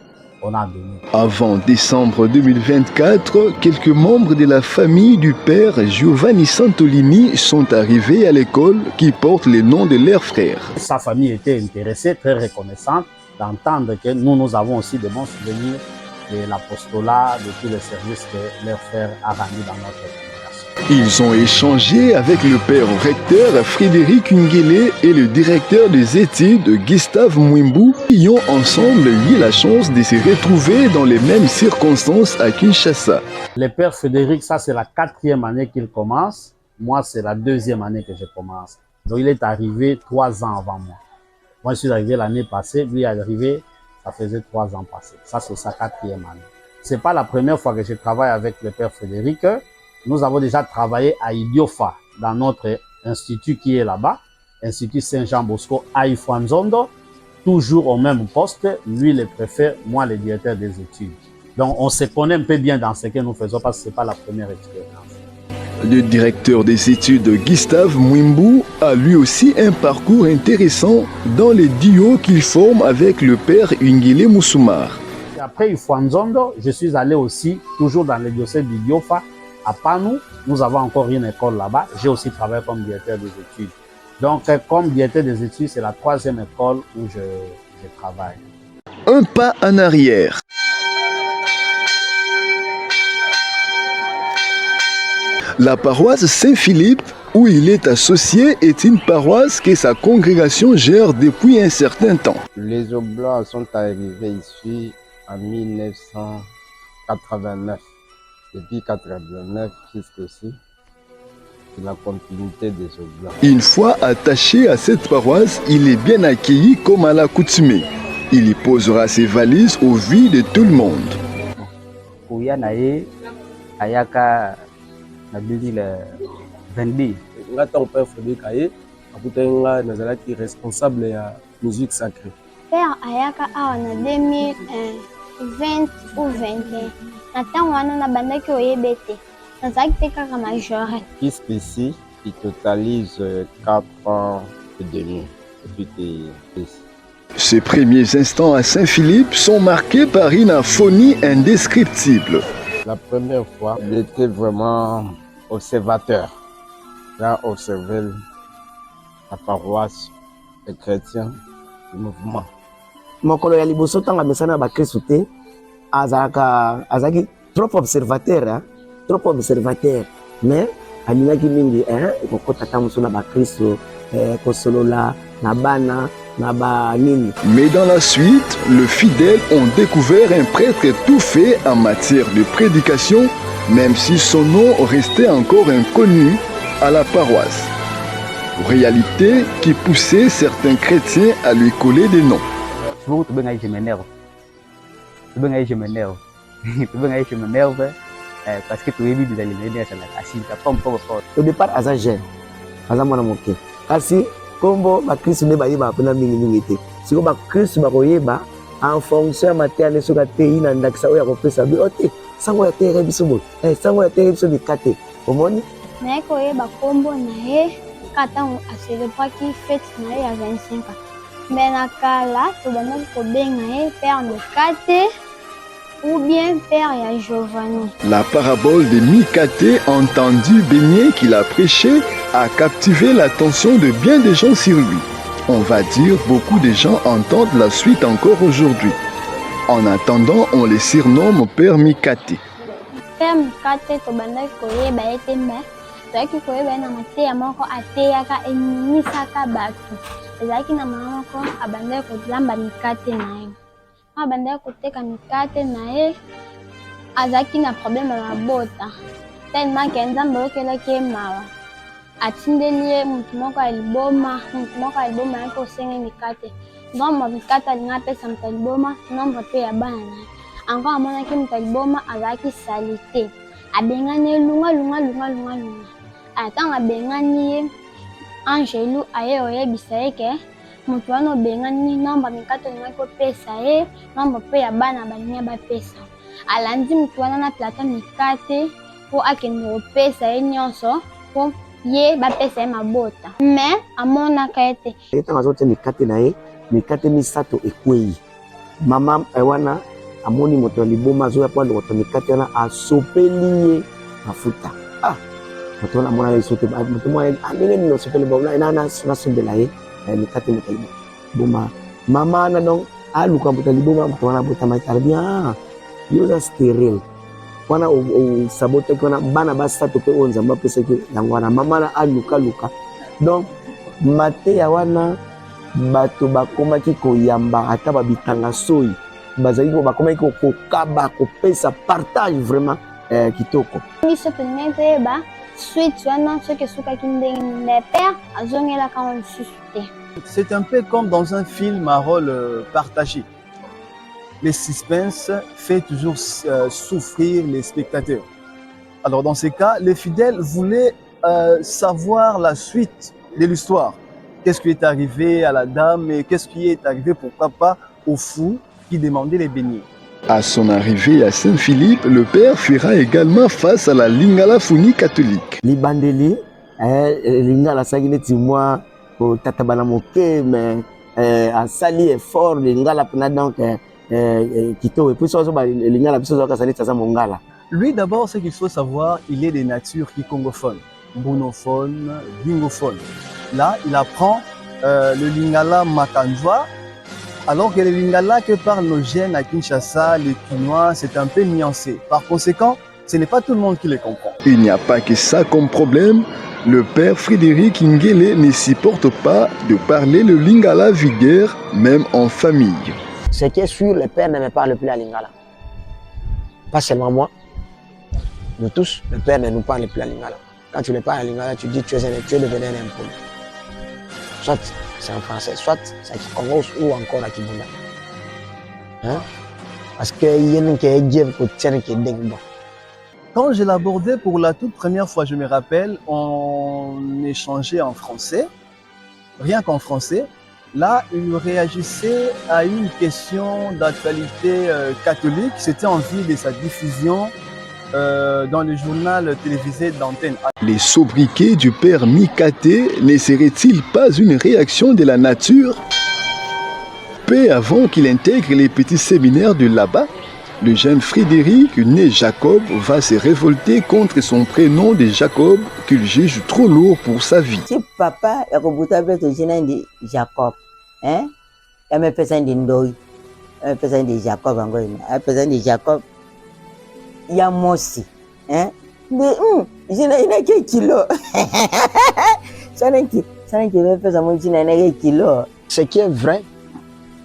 Speaker 5: On a donné.
Speaker 1: Avant décembre 2024, quelques membres de la famille du père Giovanni Santolini sont arrivés à l'école qui porte les noms de leurs frères.
Speaker 5: Sa famille était intéressée, très reconnaissante d'entendre que nous avons aussi de bons souvenirs de l'apostolat, de tous les services que leur frère a rendu dans notre congregation.
Speaker 1: Ils ont échangé avec le père recteur Frédéric Ngele et le directeur des études Gustave Mwimbu, qui ont ensemble eu la chance de se retrouver dans les mêmes circonstances à Kinshasa.
Speaker 5: Le père Frédéric, ça c'est la 4e année qu'il commence. Moi, c'est la 2e année que je commence. Donc il est arrivé 3 ans avant moi. Moi, je suis arrivé l'année passée, lui est arrivé, ça faisait 3 ans passés. Ça, c'est sa 4e année. C'est pas la première fois que je travaille avec le père Frédéric. Nous avons déjà travaillé à Idiofa, dans notre institut qui est là-bas, Institut Saint-Jean Bosco à Ifouanzondo, toujours au même poste, lui le préfet, moi le directeur des études. Donc on se connaît un peu bien dans ce que nous faisons parce que ce n'est pas la première expérience.
Speaker 1: Le directeur des études Gustave Mwimbu a lui aussi un parcours intéressant dans les duos qu'il forme avec le père Ungile Moussoumar.
Speaker 5: Et après Ifouanzondo, je suis allé aussi, toujours dans le diocèse du Diofa, à Panou. Nous avons encore une école là-bas. J'ai aussi travaillé comme directeur des études. Donc, comme directeur des études, c'est la 3e école où je travaille.
Speaker 1: Un pas en arrière. La paroisse Saint-Philippe, où il est associé, est une paroisse que sa congrégation gère depuis un certain temps.
Speaker 12: Les Oblats sont arrivés ici en 1989. Depuis 1989 jusqu'ici, c'est la continuité des Oblats.
Speaker 1: Une fois attaché à cette paroisse, il est bien accueilli comme à l'accoutumée. Il y posera ses valises au vu de tout le monde.
Speaker 11: En 2022.
Speaker 13: Nga ton père Frédéric Aye, akutenga nazalaki responsable ya musique sacrée.
Speaker 14: Père ayaka awa na 2020 ou 21. Na tango wana na bandaki oyebe te. Nazalaki te kaka majorette.
Speaker 12: Jusqu'ici, il totalise 4 ans et demi depuis qu'il est ici.
Speaker 1: Ces premiers instants à Saint-Philippe sont marqués par une aphonie indescriptible.
Speaker 12: La première fois, il était vraiment observateur. Il a observé la paroisse, les chrétiens, le mouvement.
Speaker 2: Mokolo ya liboso tanga mesana ba Kristo te azaki trop observateur, mais alingaki mingi kokota tamuso na ba Kristo kosolola na bana. Mais
Speaker 1: dans la suite, les fidèles ont découvert un prêtre tout fait en matière de prédication, même si son nom restait encore inconnu à la paroisse. Réalité qui poussait certains chrétiens à lui coller des noms.
Speaker 11: Je m'énerve parce que tu es venu
Speaker 2: au départ, Kombo ba Kristo ne ba yeba pena mingi te. Siko ba Kristo ba koyeba en fonction ya materne soka te ina ndakisa oya kopesa bi ote sango ya tere biso bo. Sango ya tere biso bikate. Omoni?
Speaker 14: Na koyeba kombo na ye kata a célébrer qui fête na ye ya 25 ans. Mais na kala to bana ko benga ye père de Kate ou bien père ya Giovanni.
Speaker 1: La parabole de Mikate, entendu Bénier qu'il a prêché, a captivé l'attention de bien des gens sur lui. On va dire beaucoup de gens entendent la suite encore aujourd'hui. En attendant, on les surnomme Père Mikate.
Speaker 14: Père Mikate to banda koyeba ete me toaki koyeba na mateya moko ateyaka enimisaka bato. Ezalaki na mama moko abanda kozamba mikate na ye. Abanda koteka mikate na ye azalaki na problème na mabota tellement ke nzambe oyokelaki ye mawa atindeli ye motu moko ya liboma yaki osenge mikate nombre mikate alingi apesa moto ya liboma nombre mpe ya bana na ye encore amonaki moto ya liboma azalaki sali te abengani ye lunga ntango abengani ye Angelu aye oyebisa ye ke moto wana obengani nombre mikate olingaki opesa ye nombre mpe ya bana balingi bapesa alandi moto wana na plata mikate mpo akende kopesa ye nyonso mpo ye bapesa ye mabota mais amonaka ye te
Speaker 2: ntango azotia mikate na ye mikate misato ekwei mama wana amoni moto ya liboma azoya mpo alokota mikate wana asopeli ye mafuta moto wana amona ye sote moto mwana ndenge nini osopeli nasombela ye mikate moto ya liboma mama wana donc aluka moto ya liboma moto wana abotamaki alobi yo oza stérile wana osabotaki wana bana basato mpe oyo nzambe apesaki yango wana mama wana alukaluka donc mateya wana bato bakomaki koyamba ata babitanga soyi bazalaki bakomaki kokaba kopesa partage vraiment kitoko
Speaker 14: biso tolingi toyeba suite wana soki esukaki ndenge nini père azongelaka ngo lisusu te.
Speaker 3: C'est un peu comme dans un film à rôle partagé. Le suspense fait toujours souffrir les spectateurs. Alors dans ces cas, les fidèles voulaient savoir la suite de l'histoire. qu'est-ce qui est arrivé à la dame et qu'est-ce qui est arrivé, pourquoi pas, au fou qui demandait les beignets.
Speaker 1: À son arrivée à Saint-Philippe, le père fera également face à la Lingala Funi catholique.
Speaker 2: Libandeli, Lingala Sagineti, moi, au Tatabana Moke, mais à Sali est fort, Lingala Pena donc, Kito, et puis ça, Lingala Piso Kasani Tasa Mongala.
Speaker 3: Lui, d'abord, ce qu'il faut savoir, il est des natures qui congophone, bonophone, bingophone. Là, il apprend le Lingala Makanjwa, alors que le Lingala que parlent nos jeunes à Kinshasa, les Quinois, c'est un peu nuancé. Par conséquent, ce n'est pas tout le monde qui les comprend.
Speaker 1: Il n'y a pas que ça comme problème. Le père Frédéric Ngele ne supporte pas de parler le Lingala vulgaire, même en famille.
Speaker 2: Ce qui est sûr, le père ne me parle plus à Lingala. Pas seulement moi, nous tous, le père ne nous parle plus à Lingala. Quand tu ne parles à Lingala, tu dis tu es devenu un impôt. Soit c'est en français, soit c'est à Congo ou encore à Kibunda. Hein? Parce que
Speaker 3: quand je l'abordais pour la toute première fois, je me rappelle, on échangeait en français, rien qu'en français. Là, il réagissait à une question d'actualité catholique. C'était en vue de sa diffusion dans le journal télévisé d'antenne.
Speaker 1: Les sobriquets du père Mikate ne seraient-ils pas une réaction de la nature? Peu avant qu'il intègre les petits séminaires de là-bas, le jeune Frédéric, né Jacob, va se révolter contre son prénom de Jacob qu'il juge trop lourd pour sa vie.
Speaker 4: Si papa est de Jacob, hein? Il me fait de Ndoi, il me fait de Jacob, il me fait de Jacob. Il y a moi aussi, hein? Mais je n'ai qu'un kilo. Ça n'est qui me fait ça, moi je n'ai qu'un kilo.
Speaker 2: Ce qui est vrai,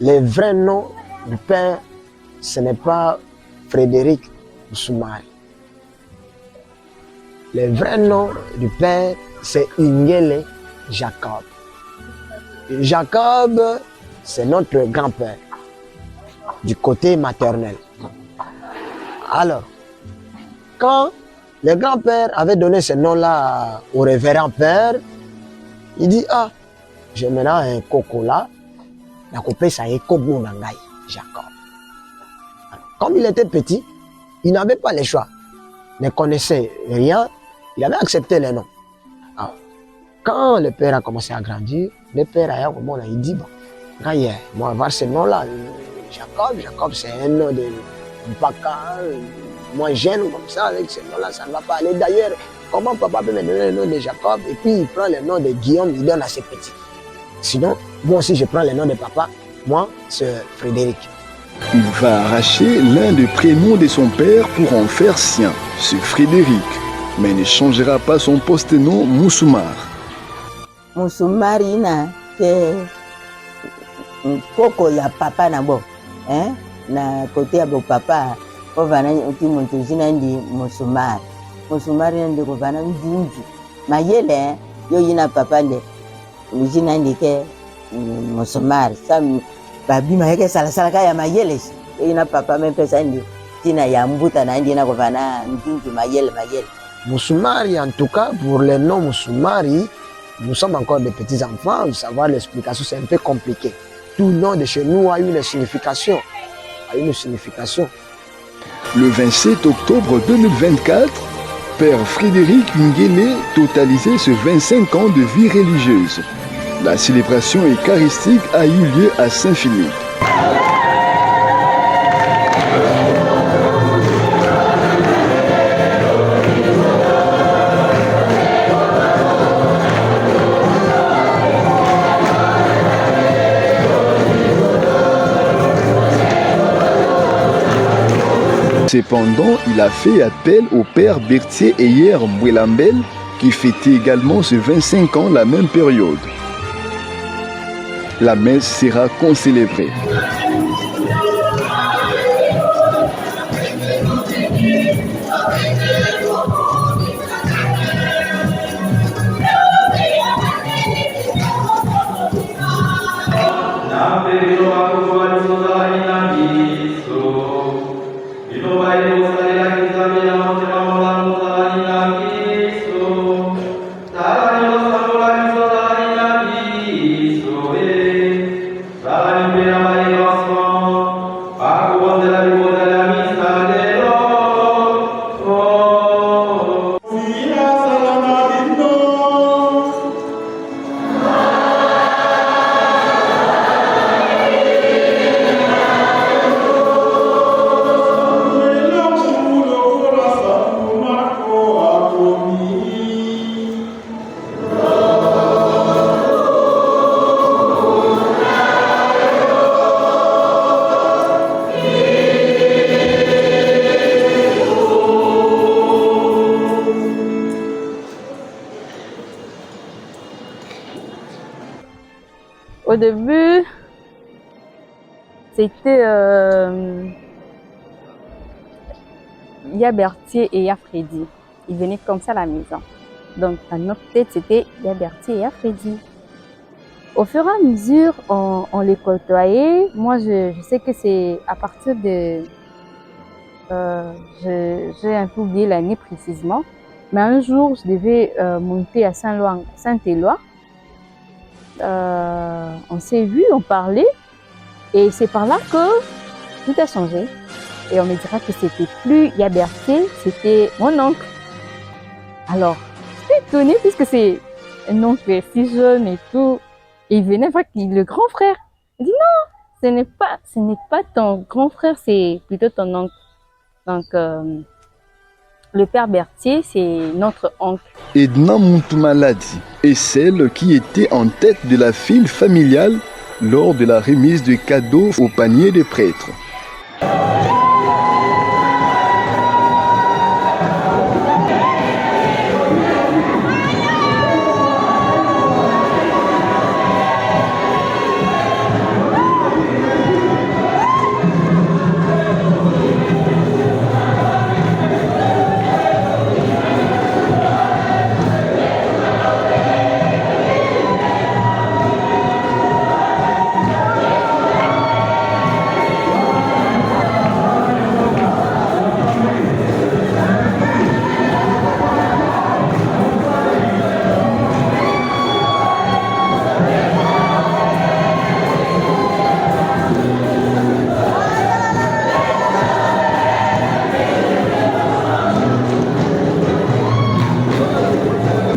Speaker 2: le vrai nom du père, ce n'est pas Frédéric Moussoumari. Le vrai nom du père, c'est Ngele Jacob. Jacob, c'est notre grand-père, du côté maternel. Alors, quand le grand-père avait donné ce nom-là au révérend père, il dit, ah, j'ai maintenant un coco là, la coupé ça est Kobo Nangai, Jacob. Comme il était petit, il n'avait pas le choix, ne connaissait rien, il avait accepté le nom. Alors, quand le père a commencé à grandir, le père a dit, bon, moi, on va voir ce nom-là, Jacob, c'est un nom de Mpaka, moi jeune comme ça, avec ce nom-là, ça ne va pas aller. D'ailleurs, comment papa peut me donner le nom de Jacob et puis il prend le nom de Guillaume, il donne à ses petits. Sinon, moi aussi je prends le nom de papa, moi c'est Frédéric.
Speaker 1: Il va arracher l'un des prénoms de son père pour en faire sien, c'est Frédéric, mais ne changera pas son post-nom Moussoumar.
Speaker 4: Moussoumari na que koko ya papa na bo, hein? Na côté ya bo papa. Ovana uti muntu jina ndi Moussoumari. Moussoumari ndi kovana ndinju. Mayele yo yina papa nde jina ndi ke Moussoumari. Sam babi maheke sala kaya mayele. Yo yina papa mepesa ndi jina ya mbuta na ndi na kovana ndinju mayele.
Speaker 2: Moussoumari, en tout cas, pour le nom Moussoumari, nous sommes encore des petits enfants, savoir l'explication c'est un peu compliqué. Tout nom de chez nous a une signification.
Speaker 1: Le 27 octobre 2024, Père Frédéric Ngele totalisait ses 25 ans de vie religieuse. La célébration eucharistique a eu lieu à Saint-Philippe. Cependant, il a fait appel au père Berthier Eyer Mbouelambel qui fêtait également ses 25 ans la même période. La messe sera concélébrée.
Speaker 10: Au début, c'était il y a Berthier et il y a Freddy. Ils venaient comme ça à la maison. Donc, dans notre tête, c'était il y a Berthier et il y a Freddy. Au fur et à mesure, on les côtoyait. Moi, je sais que c'est à partir de... j'ai un peu oublié l'année précisément. Mais un jour, je devais monter à Saint-Éloi. On s'est vus, on parlait. Et c'est par là que tout a changé. Et on me dira que c'était plus Yabertier, c'était mon oncle. Alors, j'étais étonnée puisque c'est un oncle si jeune et tout. Et il venait voir le grand frère. Il dit non, ce n'est pas ton grand frère, c'est plutôt ton oncle. Donc, le père Berthier, c'est notre oncle.
Speaker 1: Edna Montoumaladi est celle qui était en tête de la file familiale lors de la remise de cadeaux au panier des prêtres.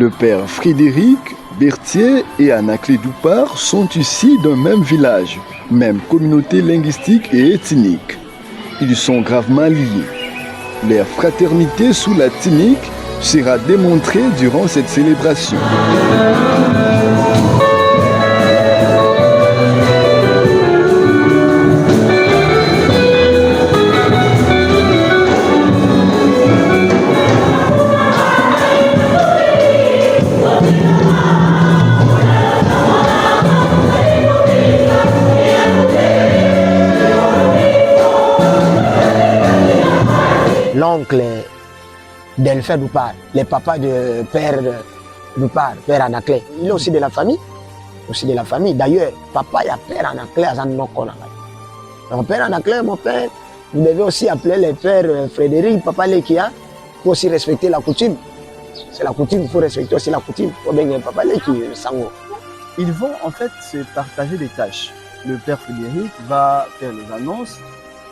Speaker 1: Le père Frédéric Berthier et Anaclé Doupard sont ici d'un même village, même communauté linguistique et ethnique. Ils sont gravement liés. Leur fraternité sous la tunique sera démontrée durant cette célébration.
Speaker 2: L'oncle Delphin Doupard, le papa de père Doupard, père Anaclé, il est aussi de la famille. D'ailleurs, papa et père Anaclé à Zanokona. Mon père Anaclé, mon père, vous devez aussi appeler le père Frédéric, papa Lekia, pour aussi respecter la coutume. C'est la coutume, il faut respecter aussi la coutume. Papa Lekia, Sango.
Speaker 3: Ils vont en fait se partager des tâches. Le père Frédéric va faire les annonces.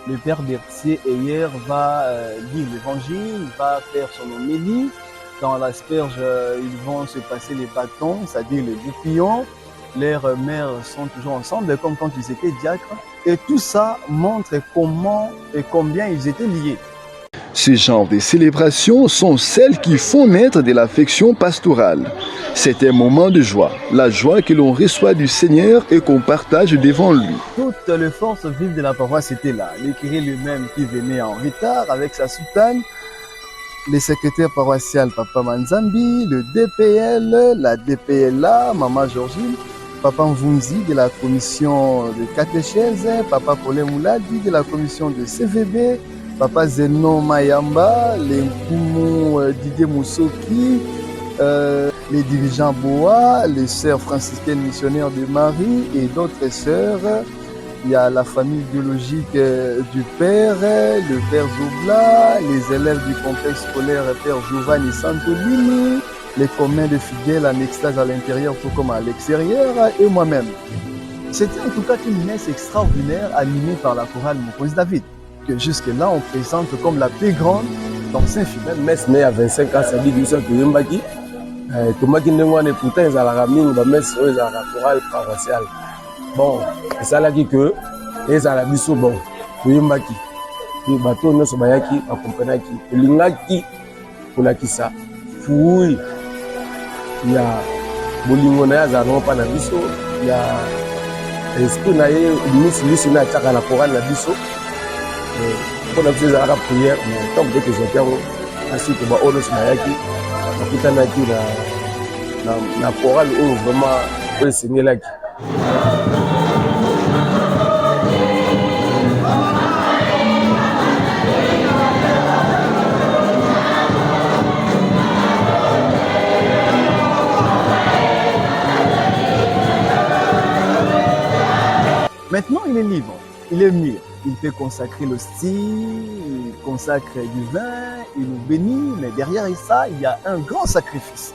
Speaker 3: Le père Berthier hier va lire l'évangile, va faire son homélie. Dans l'asperge, ils vont se passer les bâtons, c'est-à-dire les goupillons. Leurs mères sont toujours ensemble, comme quand ils étaient diacres. Et tout ça montre comment et combien ils étaient liés.
Speaker 1: Ce genre de célébrations sont celles qui font naître de l'affection pastorale. C'est un moment de joie, la joie que l'on reçoit du Seigneur et qu'on partage devant lui.
Speaker 3: Toutes les forces vives de la paroisse étaient là. Le curé lui-même qui venait en retard avec sa soutane, les secrétaires paroissiales Papa Manzambi, le DPL, la DPLA, Maman Georgine, Papa Mvunzi de la commission de catéchèse, Papa Paulin Mouladi de la commission de CVB, Papa Zenon Mayamba, les Nkumu Didier Moussoki, les dirigeants Boa, les sœurs franciscaines missionnaires de Marie et d'autres sœurs. Il y a la famille biologique du père, le père Zobla, les élèves du complexe scolaire père Giovanni Santolini, les communs de fidèles en extase à l'intérieur tout comme à l'extérieur et moi-même. C'était en tout cas une messe extraordinaire animée par la chorale Mokozi David, que jusque-là on présente comme la plus grande dans Saint-Philomène.
Speaker 13: Messe née à 25 ans, ça dit que ça peut yembaki. Tomaki ndengwane pourtant ils allaient mingi ba messe ils allaient chorale paroissiale. Bon, ça l'a dit que ils allaient biso bon, yembaki. Et bateau ne se bayaki accompagnaki, lingaki pour kisa. Fui. Il y a bolingo na za non pa na biso, il y a esprit na ye miss na chaka na chorale na biso. Pour la prière à la prière, mais tant que je tiens ainsi que bah on se mayaki, on peut na chorale où vraiment le Seigneur là.
Speaker 3: les livres, il est mûr. Il peut consacrer l'hostie, il consacre du vin, il nous bénit, mais derrière ça, il y a un grand sacrifice.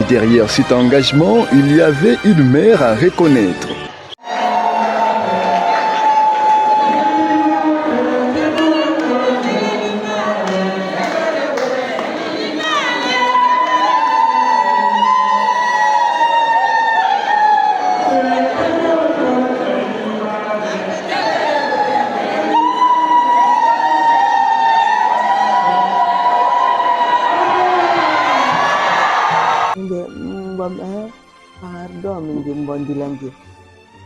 Speaker 1: Derrière cet engagement, il y avait une mère à reconnaître.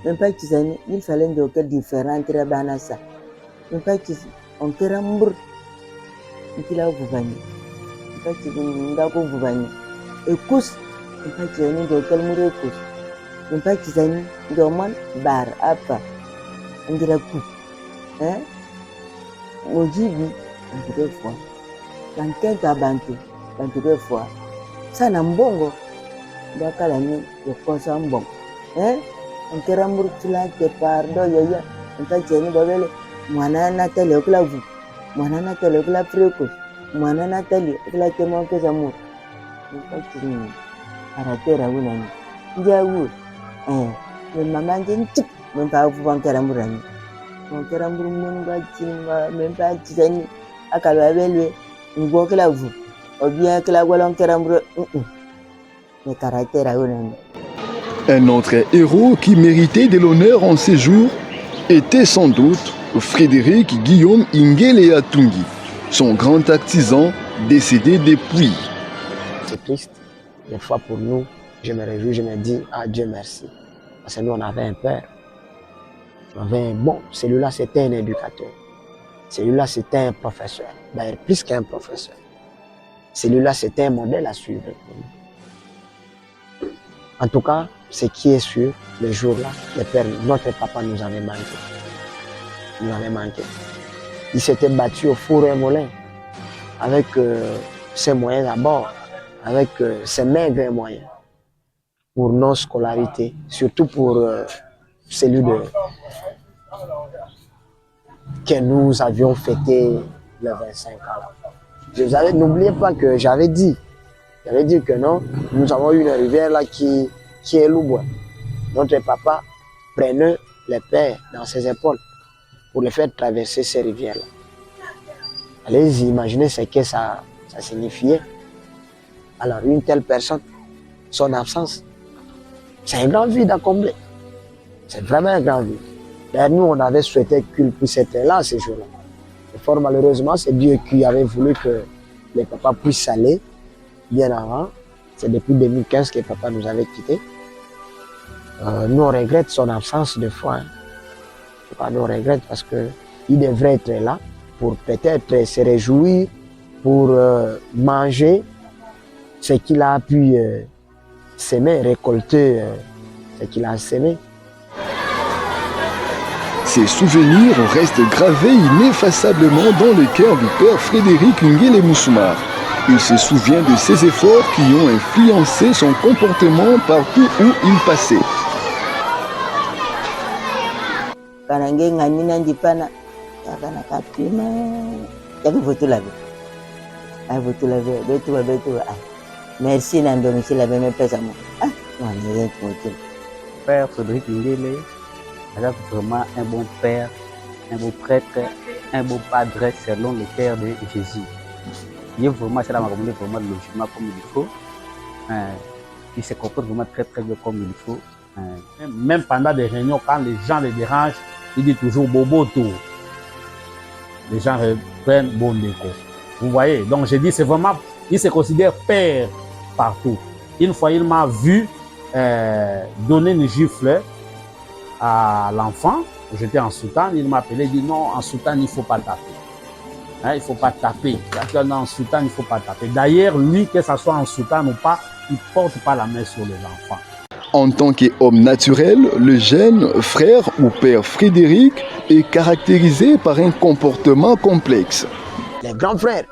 Speaker 4: Même pas qu'ils aient, il fallait de quel différent très banasa. Même pas qu'ils ont kérambour. Il a vous venu. Même pas qu'ils ont vous venu. Et couche, même pas qu'ils ont de quel mourir couche. Même pas qu'ils ont de man bar apa. On dirait coup. Hein? Mojibi, on dirait fois. Dans quel tabantu, on dirait fois. Ça n'a mbongo. Bakalani, le consent bon. Hein? On kera murtula te pardo yaya nta jeni babele mwana na tele okula vu mwana na tele okula freko mwana na tele okula temo ke zamu nta jeni aratera wunani njawu mama njeni tip mpa vu bankera murani bankera murmun ba jinga mpa jeni akala babele ngo okula vu obia kala gwala onkera mur ne karatera wunani.
Speaker 1: Un autre héros qui méritait de l'honneur en ces jours était sans doute Frédéric Guillaume Ingele Atungi, son grand artisan décédé depuis.
Speaker 2: C'est triste. Des fois pour nous, je me réjouis, je me dis ah Dieu merci. Parce que nous on avait un père. Bon, celui-là c'était un éducateur. Celui-là c'était un professeur. D'ailleurs plus qu'un professeur. Celui-là c'était un modèle à suivre. En tout cas, ce qui est sûr, le jour-là, notre papa nous avait manqué. Il nous avait manqué. Il s'était battu au four et moulin avec ses moyens à bord, avec ses maigres moyens pour nos scolarités, surtout pour celui que nous avions fêté le 25 ans. N'oubliez pas que j'avais dit que non, nous avons une rivière là qui est Loubois. Notre papa prenait les pères dans ses épaules pour les faire traverser ces rivières-là. Allez imaginer ce que ça signifiait. Alors une telle personne, son absence, c'est un grand vide à combler. C'est vraiment un grand vide. D'ailleurs, nous, on avait souhaité qu'il puisse être là ce jour-là. Et fort malheureusement, c'est Dieu qui avait voulu que les papas puissent aller bien avant. C'est depuis 2015 que papa nous avait quittés. Nous, on regrette son absence de fois. Hein. Nous, on regrette parce qu'il devrait être là pour peut-être se réjouir, pour manger ce qu'il a pu s'aimer, récolter ce qu'il a semé.
Speaker 1: Ces souvenirs restent gravés ineffaçablement dans le cœur du père Frédéric Ngele Moussoumar. Il se souvient de ses efforts qui ont influencé son comportement partout où il passait.
Speaker 4: Merci Nando, monsieur la même personne.
Speaker 11: Père Frédéric Ngele est vraiment un bon père, un bon prêtre, un bon padre selon le cœur de Jésus. Il est vraiment, c'est la vraiment logiquement comme il faut. Il se comporte vraiment très très bien comme il faut.
Speaker 5: Même pendant des réunions, quand les gens les dérangent, il dit toujours Boboto. Les gens reprennent Bondeko. Vous voyez? Donc j'ai dit, c'est vraiment, il se considère père partout. Une fois, il m'a vu donner une gifle à l'enfant. J'étais en soutane, il m'a appelé, il dit non, en soutane, il ne faut pas taper. Hein, il ne faut pas taper. Quand on est en soutane, il ne faut pas taper. D'ailleurs, lui, que ce soit en soutane ou pas, il ne porte pas la main sur les enfants.
Speaker 1: En tant qu'homme naturel, le jeune frère ou père Frédéric est caractérisé par un comportement complexe.
Speaker 2: Les grands frères,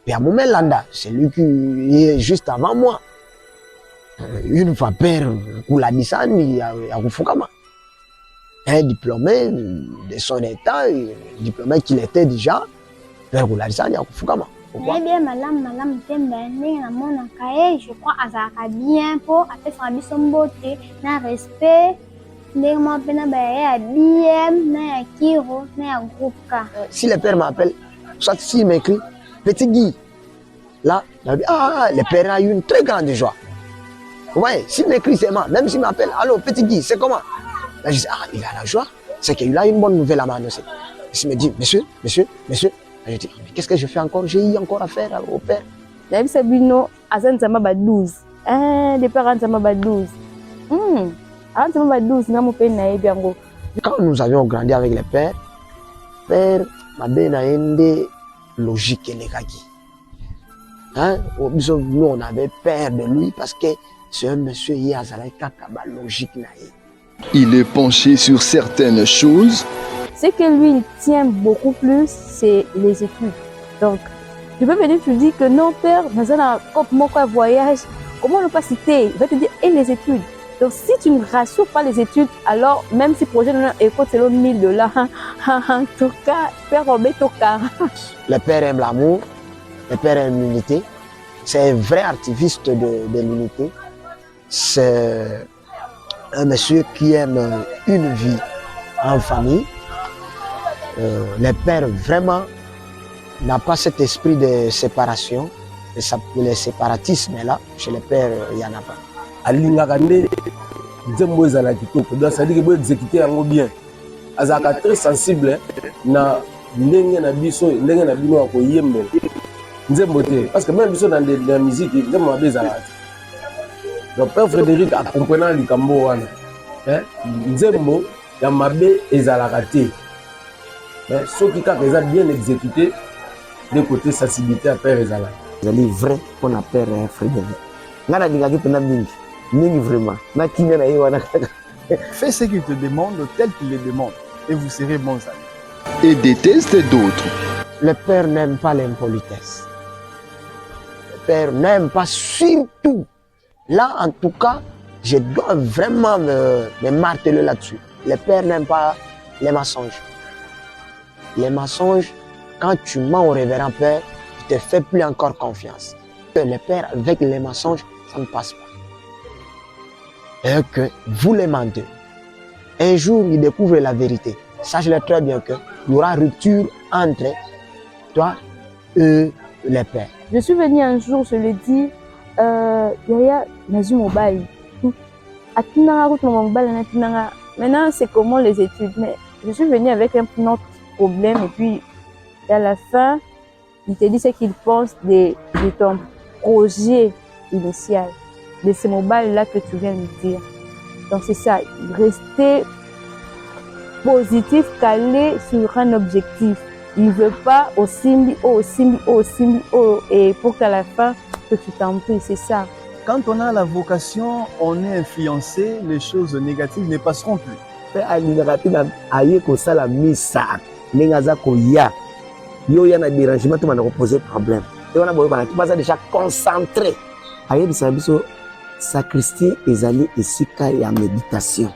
Speaker 2: Père Moumel Landa, c'est lui qui est juste avant moi. Une fois père Kouladisan, il y a Rufukama. Un diplômé de son état, diplômé qu'il était déjà, père Kouladisan, il y a Rufukama.
Speaker 14: Eh bien, madame Tembe, je crois à ça bien pour appeler son habit son beauté, na respect, néanmoins, bien, na kiro, na groupe K.
Speaker 2: Si le père m'appelle, soit s'il m'écrit, petit Guy, là, le père a eu une très grande joie. Vous voyez, s'il m'écrit seulement, même s'il m'appelle, allô, petit Guy, c'est comment? Là, je dis, ah, il a la joie, c'est qu'il a une bonne nouvelle à m'annoncer. Il me dit, monsieur. Je dis, mais qu'est-ce que je fais encore? J'ai eu encore affaire au père.
Speaker 10: Naïb Sabino, Azan Zama 12. Les parents Zama 12. Zama 12, n'a pas naïb yango.
Speaker 2: Quand nous avions grandi avec les pères, m'a donné une logique et les kaki. Nous, on avait peur de lui parce que c'est un monsieur qui a une logique.
Speaker 1: Il est penché sur certaines choses.
Speaker 10: Ce que lui, il tient beaucoup plus, c'est les études. Donc, tu peux venir te dire que non, père, dans un voyage, comment ne pas citer? Il va te dire, et les études. Donc, si tu ne rassures pas les études, alors, même si le projet de école, c'est $1000, en tout cas, père Roberto Car.
Speaker 2: Le père aime l'amour, le père aime l'unité. C'est un vrai activiste de l'unité. C'est un monsieur qui aime une vie en famille. Le père vraiment n'a pas cet esprit de séparation, le séparatisme là, chez le père il n'y en a pas.
Speaker 13: Alingaka nde nzembo ezala kitoko, donc ça dit que vous exécuter yango bien. Azaka très sensible na ndenge na biso, ndenge na bino ko yembela. Nzembo te parce que même biso dans la musique, nzembo mabe ezala. Donc père Frédéric a comprenant likambo wana. Nzembo ya mabe ezalaka te. Mais ceux qui ont bien exécuté, de côté sensibilité à Père Ezala.
Speaker 2: C'est vrai qu'on a Père Frédéric. Vraiment.
Speaker 3: Fais ce qu'il te demande tel qu'il le demande et vous serez bons amis.
Speaker 1: Et déteste d'autres.
Speaker 2: Le Père n'aime pas l'impolitesse. Le Père n'aime pas surtout. Là, en tout cas, je dois vraiment me marteler là-dessus. Le Père n'aime pas les mensonges. Les mensonges, quand tu mens au révérend Père, tu ne te fais plus encore confiance. Le Père, avec les mensonges, ça ne passe pas. Et que vous les mentez. Un jour, il découvre la vérité. Sache-le très bien qu'il y aura rupture entre toi et le Père.
Speaker 10: Je suis venue un jour, je lui ai dit, Yaya, Nazu Mobile. Maintenant, c'est comment les études. Mais je suis venue avec un autre problème et puis à la fin il te dit ce qu'il pense de ton projet initial, de ce mobile là que tu viens de dire. Donc c'est ça, rester positif, calé sur un objectif. Il ne veut pas au simbi et pour qu'à la fin que tu t'en pries, c'est ça.
Speaker 3: Quand on a la vocation, on est influencé, les choses négatives ne passeront plus.
Speaker 2: Nengaza koya yo yana dérangement to manako poser problème et on a boyo bana tu déjà concentré ayebi sabiso sacristie ezali esika ya méditation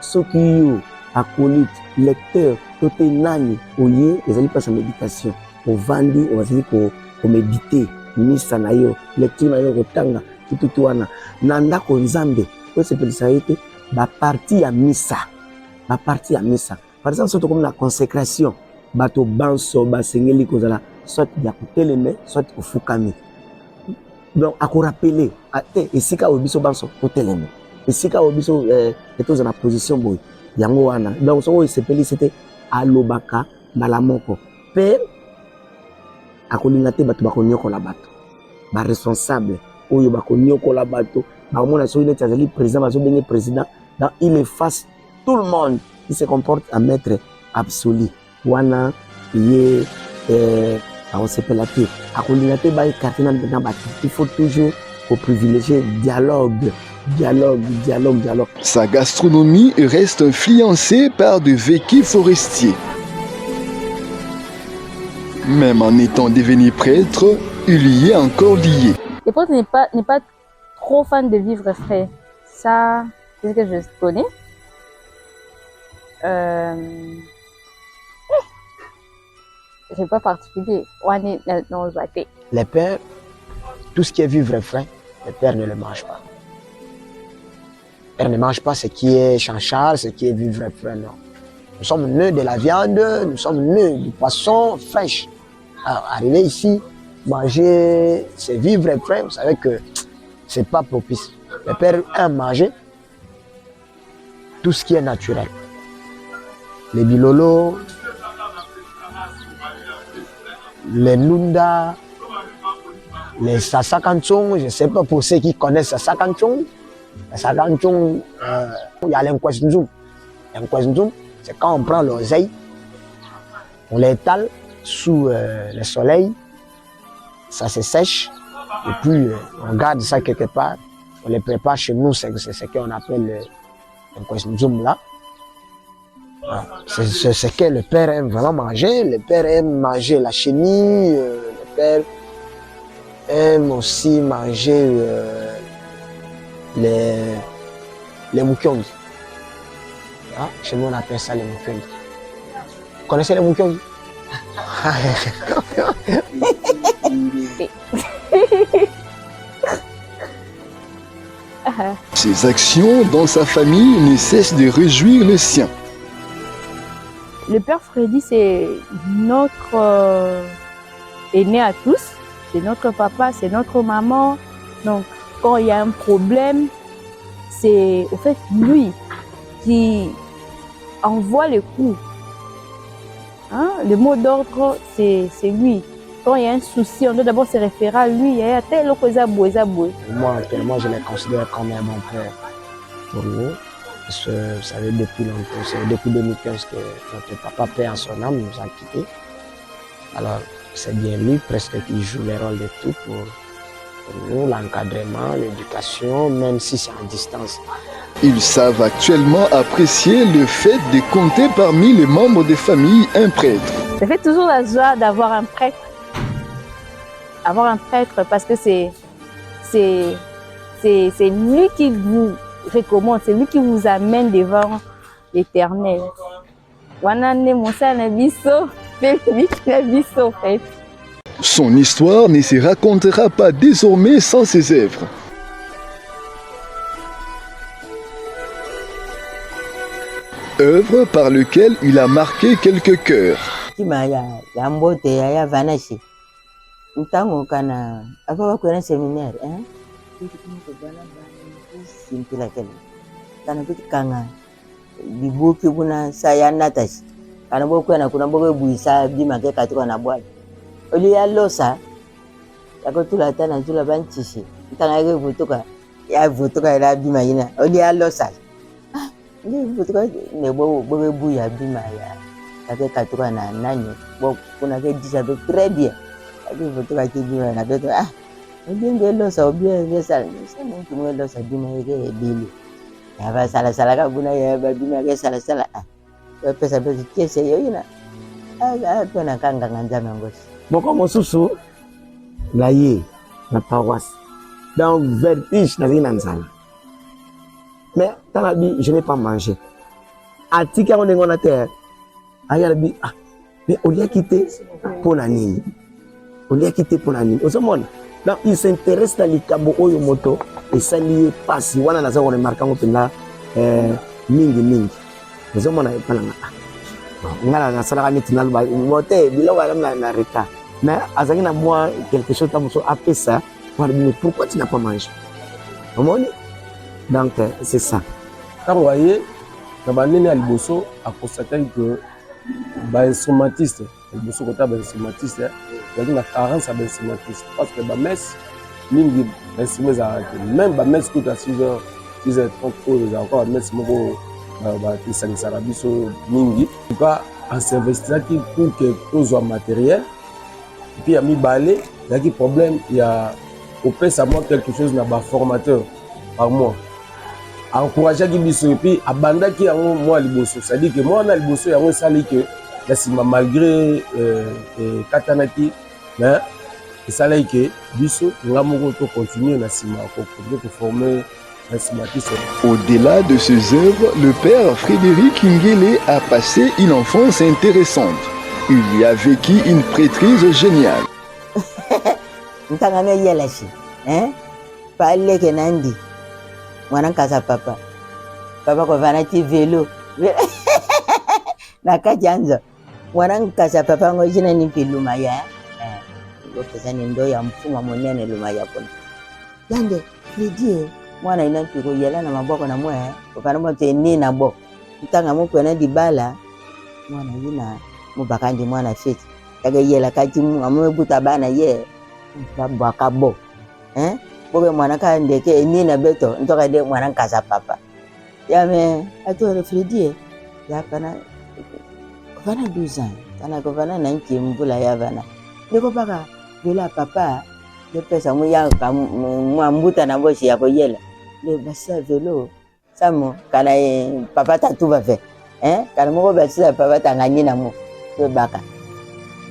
Speaker 2: soki yo acolyte lecteur tote nani oye ezali pas sa méditation ovandi ozali ko méditer misa na yo lecture na yo kotanga tutu wana na ndako nzambe ko sepelisa ete ba partie ya misa par exemple surtout comme la consécration bato banso basengeli kozala soit ya koteleme soit kofukami donc ako rappeler ate esika obiso banso koteleme esika oyo biso etoza na position boye yango wana donc soko oyo esepeli c'était alobaka mbala moko mpe akolinga te bato bakonyokola bato baresponsable oyo bakonyokola bato bakomona soki neti azali président bazobenge président donc il efface tout le monde il se comporte à maître absolu wana ye akosepela te akolinga te baekarte na bato il faut toujours privilégier dialogue.
Speaker 1: Sa gastronomie reste influencée par de vécus forestiers. Même en étant devenu prêtre, il y est encore lié.
Speaker 10: Le prêtre n'est pas trop fan de vivre frais. Ça, c'est ce que je connais. C'est pas particulier.
Speaker 2: Les pères, tout ce qui est vivre frais, les pères ne le mangent pas. Les pères ne mangent pas ce qui est chanchard, ce qui est vivre frais, non. Nous sommes nés de la viande, nous sommes nés du poisson fraîche. Alors, arriver ici, manger, c'est vivre frais, vous savez que c'est pas propice. Les pères aiment manger tout ce qui est naturel. Les bilolos, les nunda, les sasakanchong, je ne sais pas pour ceux qui connaissent sasakanchong. Les sasakanchong, il y a l'enkwesnzoum. L'enkwesnzoum, c'est quand on prend l'oseille, on l'étale sous le soleil, ça se sèche, et puis on garde ça quelque part, on les prépare chez nous, c'est ce qu'on appelle l'enkwesnzoum là. C'est ce que le père aime vraiment manger. Le père aime manger la chenille, le père aime aussi manger les mukyongi. Ah, chez nous on appelle ça les mukyongi. Vous connaissez les mukyongi?
Speaker 1: Ses actions dans sa famille ne cessent de réjouir les siens.
Speaker 10: Le père Freddy, c'est notre aîné à tous, c'est notre papa, c'est notre maman. Donc, quand il y a un problème, c'est au fait lui qui envoie les coups. Hein? Le mot d'ordre, c'est lui. Quand il y a un souci, on doit d'abord se référer à lui. Il y a tel autre
Speaker 2: Moi, actuellement, je le considère comme un bon père pour nous. Parce que, vous savez, depuis longtemps, c'est depuis 2015 que notre papa, père en son âme, nous a quittés. Alors, c'est bien lui presque qui joue le rôle de tout pour nous, l'encadrement, l'éducation, même si c'est en distance.
Speaker 1: Ils savent actuellement apprécier le fait de compter parmi les membres des familles un prêtre.
Speaker 10: Ça fait toujours la joie d'avoir un prêtre. Avoir un prêtre parce que c'est lui qui vous recommande, c'est lui qui vous amène devant l'Éternel.
Speaker 1: Son histoire ne se racontera pas désormais sans ses œuvres. Œuvre par lequel il a marqué quelques cœurs.
Speaker 4: Dibuki kuna saya natas kana boku na kuna boku buisa bima ke katika na bwana oli ya losa yako tula banchishi tanga ke vutuka ya bima ina oli ya losa ni vutuka ne boku buya bima ya ke katika na nani boku kuna ke disa be très bien ake vutuka ke bima na beto ndenge losa obia vesa sema mtu mwe losa bima yake bili ya ba sala kabuna ya ba bima ke sala pesa kese yo ina to na kanga nganjama ngosi
Speaker 2: boko mosusu na ye na paroisse dans vertige na zina nzala mais tanabi je n'ai pas mangé atika on ngona terre ayalabi mais on l'a quitté pour la nini osomona donc il s'intéresse à likabo oyo moto et ça lié passe wana na zako remarquant pena mingi osomona palanga ngala na sala neti na ba moté biloko na retard mais azaki na moi quelque chose comme ça après ça pourquoi tu n'as pas mangé omoni Donc, c'est ça.
Speaker 13: Quand vous voyez, dans le Liboso, a constaté que les instrumentistes, il y a une carence d'instrumentistes. Parce que les messes, même les messes qui sont à 6h, 6h30, ils ont encore les messes qui sont à mingi. En tout cas, on s'investit pour que tout soit matériel. Et puis, il y a mis balai, il y a des problèmes, il y a au pire, ça manque quelque chose dans le formateur par mois. Encourager les biso et puis abandonner qui a moi liboso. C'est-à-dire que moi on a liboso, il y a un salaire que malgré katanaki, mais le salaire que biso, nous allons continuer à former un simatiste.
Speaker 1: Au-delà de ses œuvres, le père Frédéric Ngele a passé une enfance intéressante. Il y a vécu une prêtrise géniale.
Speaker 4: Ntangame yelashi, pale ke nandi, mwana kasa papa ko vanati velo, nakajanza, mwana kasa papa ngo jina ni pilumaya, pesa ni ndo ya mfuma monene lumaya kuna. Yande, Fredi, mwana inapiko yela na maboko na mwe, ukana mote ni na bo, ntangame kwena dibala, mwana yina mubakandi mwana feti, kaga yela kati amwe buta bana ye. Bakabo boke mwana ka ndeke ni na beto ntoka de mwana kasa papa yame ato Fredi ya kana 12 ans kana ko bana na nkimvula ya bana ndiko baka bila papa de pesa mu ya ka mwambuta na boshi ya ko yela le basa velo samo kana papa tatu ba fe kana mo basa papa tangani na mo de baka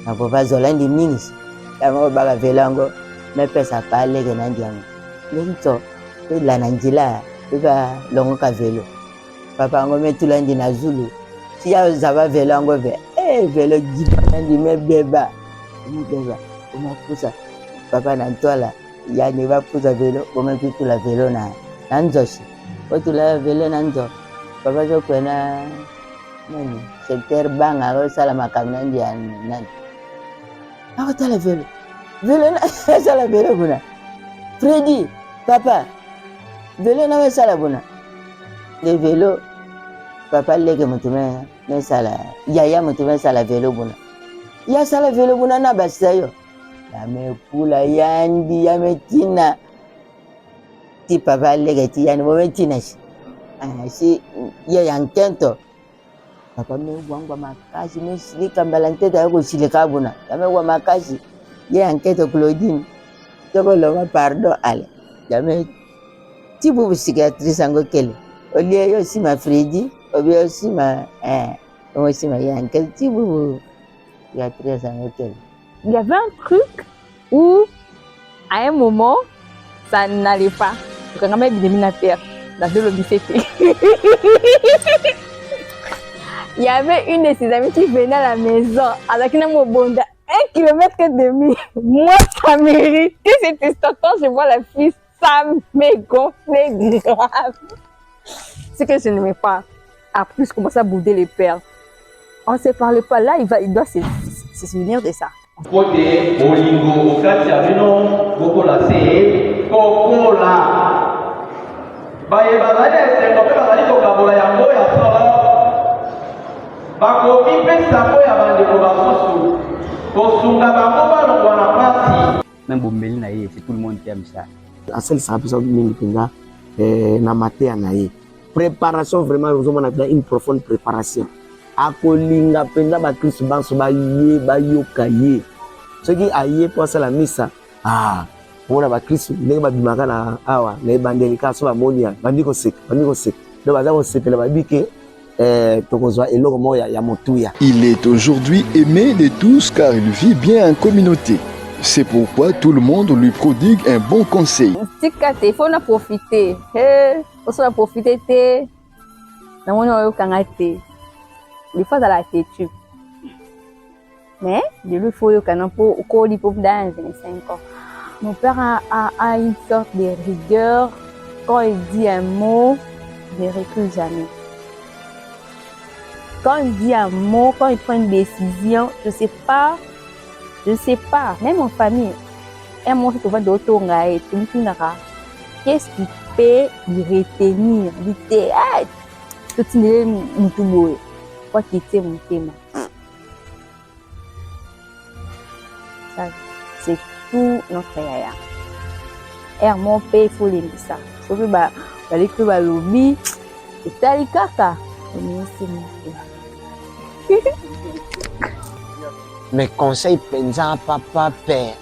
Speaker 4: na ko bazolandi mingi kama baka velango me pesa pale ke nandiango lento la nanjila ba longo ka velo papa ngo metulandi na Zulu si ya zaba velango be velo jiba ndi me beba uma pusa papa na ntola ya ne ba pusa velo boma pitula velo na nzoshi otula velo na nzo papa zo kwena nani secteur banga ro sala makamna ndian nani akotala velo na sala velo buna Fredi papa velo na sala buna le velo papa lege mutume na sala yaya mutume sala velo buna ya sala velo buna na basayo ya me pula yandi ya metina ti papa lege ti yani bo metina si ya yankento papa me wangwa makazi me silika mbalanteta yako silika buna ya me wa makazi ya enquête Claudine toko loma pardon ale ya me tibu psychiatrice ango kele olie yo si ma Fredi obio si ma on si ma ya enquête tibu psychiatrice ango kele.
Speaker 10: Il y avait un truc où à un moment ça n'allait pas quand même bien terre dans le buffet. Il y avait une de ses amies qui venait à la maison avec une bonda 1,5 km. Moi, ça mérite que cet instant, je vois la fille, ça me gonflait grave. C'est que je n'aimais pas. Après, je commençais à bouder les perles. On ne se parlait pas. Là, il doit se souvenir de ça.
Speaker 15: Côté Bolingo, au Katiabino, Bokola, c'est Kokola. Baye Bazade, c'est comme Bazade, Kokabola, Yango, Yasora. Bakomi, Pesako, Yabande, Kobasosu.
Speaker 11: Même Bombeli naïe, c'est tout le monde qui aime ça.
Speaker 2: La seule chose que na maté naïe. Préparation vraiment, on a une profonde préparation. Akolinga penda ba Christ banso ba ye ba yokaye. Ce qui aïe pour ça la missa. Pour ba Christ ne ba bimaka na awa, ne bandelika so ba monia, bandiko sek. Do ba za ko sepela ba bike.
Speaker 1: Il est aujourd'hui aimé de tous car il vit bien en communauté. C'est pourquoi tout le monde lui prodigue un bon conseil.
Speaker 10: Il faut en profiter. Il faut en profiter. Il faut la tête. Mais de lui, il faut que dans 25 ans. Mon père a une sorte de rigueur. Quand il dit un mot, il ne recule jamais. Quand il dit un mot, quand il prend une décision, je sais pas, même en famille, un mot qui va d'autres qu'est-ce qui peut retenir, tout le monde quoi quitter mon thème. Ça, c'est tout notre yaya. Et mon père, il faut l'aimer ça. Sauf que les clubs à lobby, et t'as les cartes.
Speaker 2: Mes conseils pensa papa père.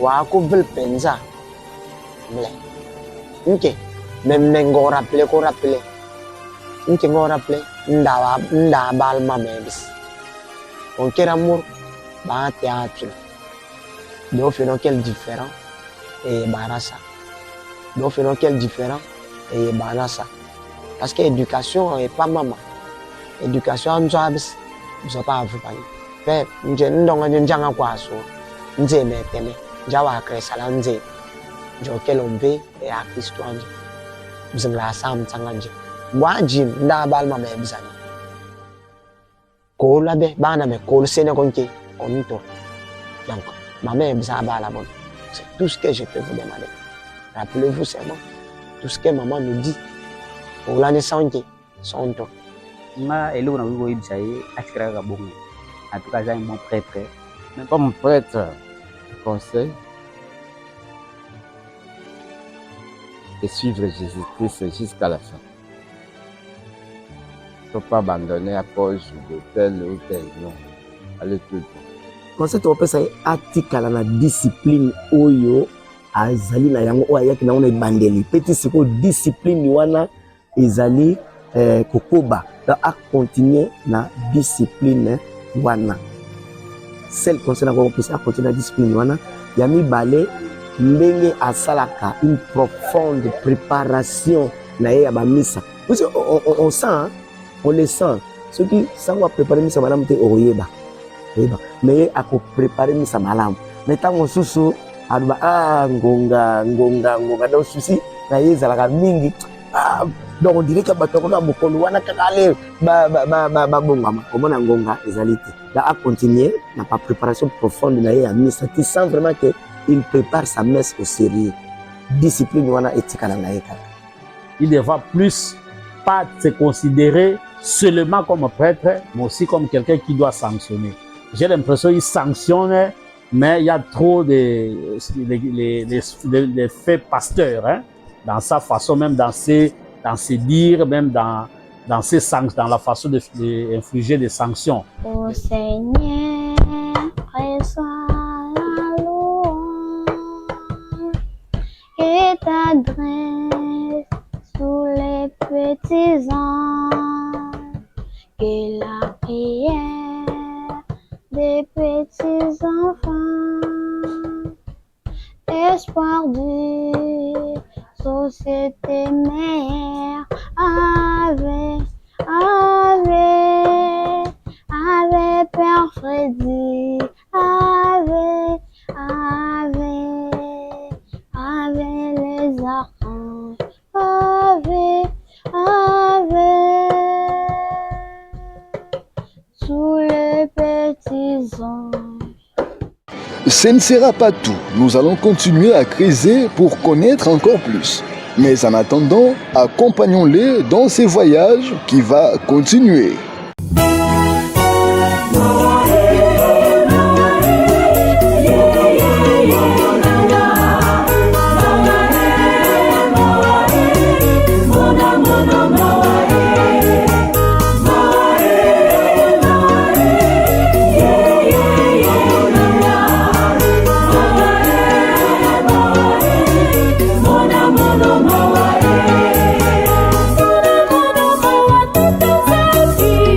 Speaker 2: Wako veut pensa. Ok. Même go rappeler. Ok, go rappeler. Nda bal ma mebis. On quel amour, ba théâtre. Donc faisons quel différent et barassa. Donc faisons quel différent et barassa. Parce que l'éducation est pas maman. L'éducation en soi, je pas vous parler. Mais je ne sais pas quoi so. Je sais mais télé. Jawa créé ça là nje. Je quel on veut et à Christ toi. Je me la sam tsanganji. Moi jim nda bal ma mebisa. Ko la be bana me ko le sene konke on to. Donc ma mère bisa bala bonne. C'est tout ce que je peux vous demander. Rappelez-vous seulement tout ce que maman nous dit. Pour la naissance son to.
Speaker 11: Ma elo na wigo ibsaye atikara ka bongo. En tout cas, j'ai mon prêtre.
Speaker 12: Mais comme prêtre, conseil de suivre Jésus-Christ jusqu'à la fin. Il ne faut pas abandonner à cause de tel ou tel. Non. Allez tout le temps.
Speaker 2: Conseil to pesa atikala na discipline oyo azali na yango oyo ayaki na ona bandeli. Petit siko discipline wana ezali kokoba a continuer na discipline wana. Celle conseil na ko pesa continuer na discipline wana yami balé ndenge asalaka une profonde préparation na ya ba misa. On sent, on le sent. Ceux qui savent préparer misa madame te oyeba. Mais à préparer misa malam. Mais tant on susu aduba ngonga donc souci na yezalaka mingi. Donc on dirait que batokona bokolo wana kakale ba bongama komona ngonga ezalite là à continuer n'a pas préparation profonde na ya misa tu sens vraiment que il prépare sa messe au sérieux discipline wana etikala na yeka.
Speaker 5: Il ne va plus pas se considérer seulement comme prêtre mais aussi comme quelqu'un qui doit sanctionner. J'ai l'impression qu'il sanctionne mais il y a trop de les faits pasteurs hein, dans sa façon même dans ses dires, même dans ses sanctions, dans la façon d'infliger des sanctions.
Speaker 14: Ô Seigneur, reçois la louange et t'adresse sous les petits anges, que la prière des petits enfants, espoir du société mère, Ave Père Freddy, Ave les archanges, Ave sous les petits anges.
Speaker 1: Ce ne sera pas tout. Nous allons continuer à creuser pour connaître encore plus. Mais en attendant, accompagnons-les dans ces voyages qui va continuer.
Speaker 9: Thank you.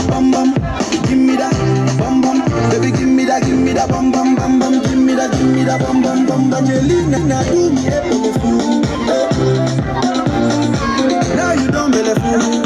Speaker 16: bum bum. Give me that bum bum. Baby, give me that bum bum bum bum. Give me that bum bum bum. Angelina, do me a fool. Now you don't be a fool.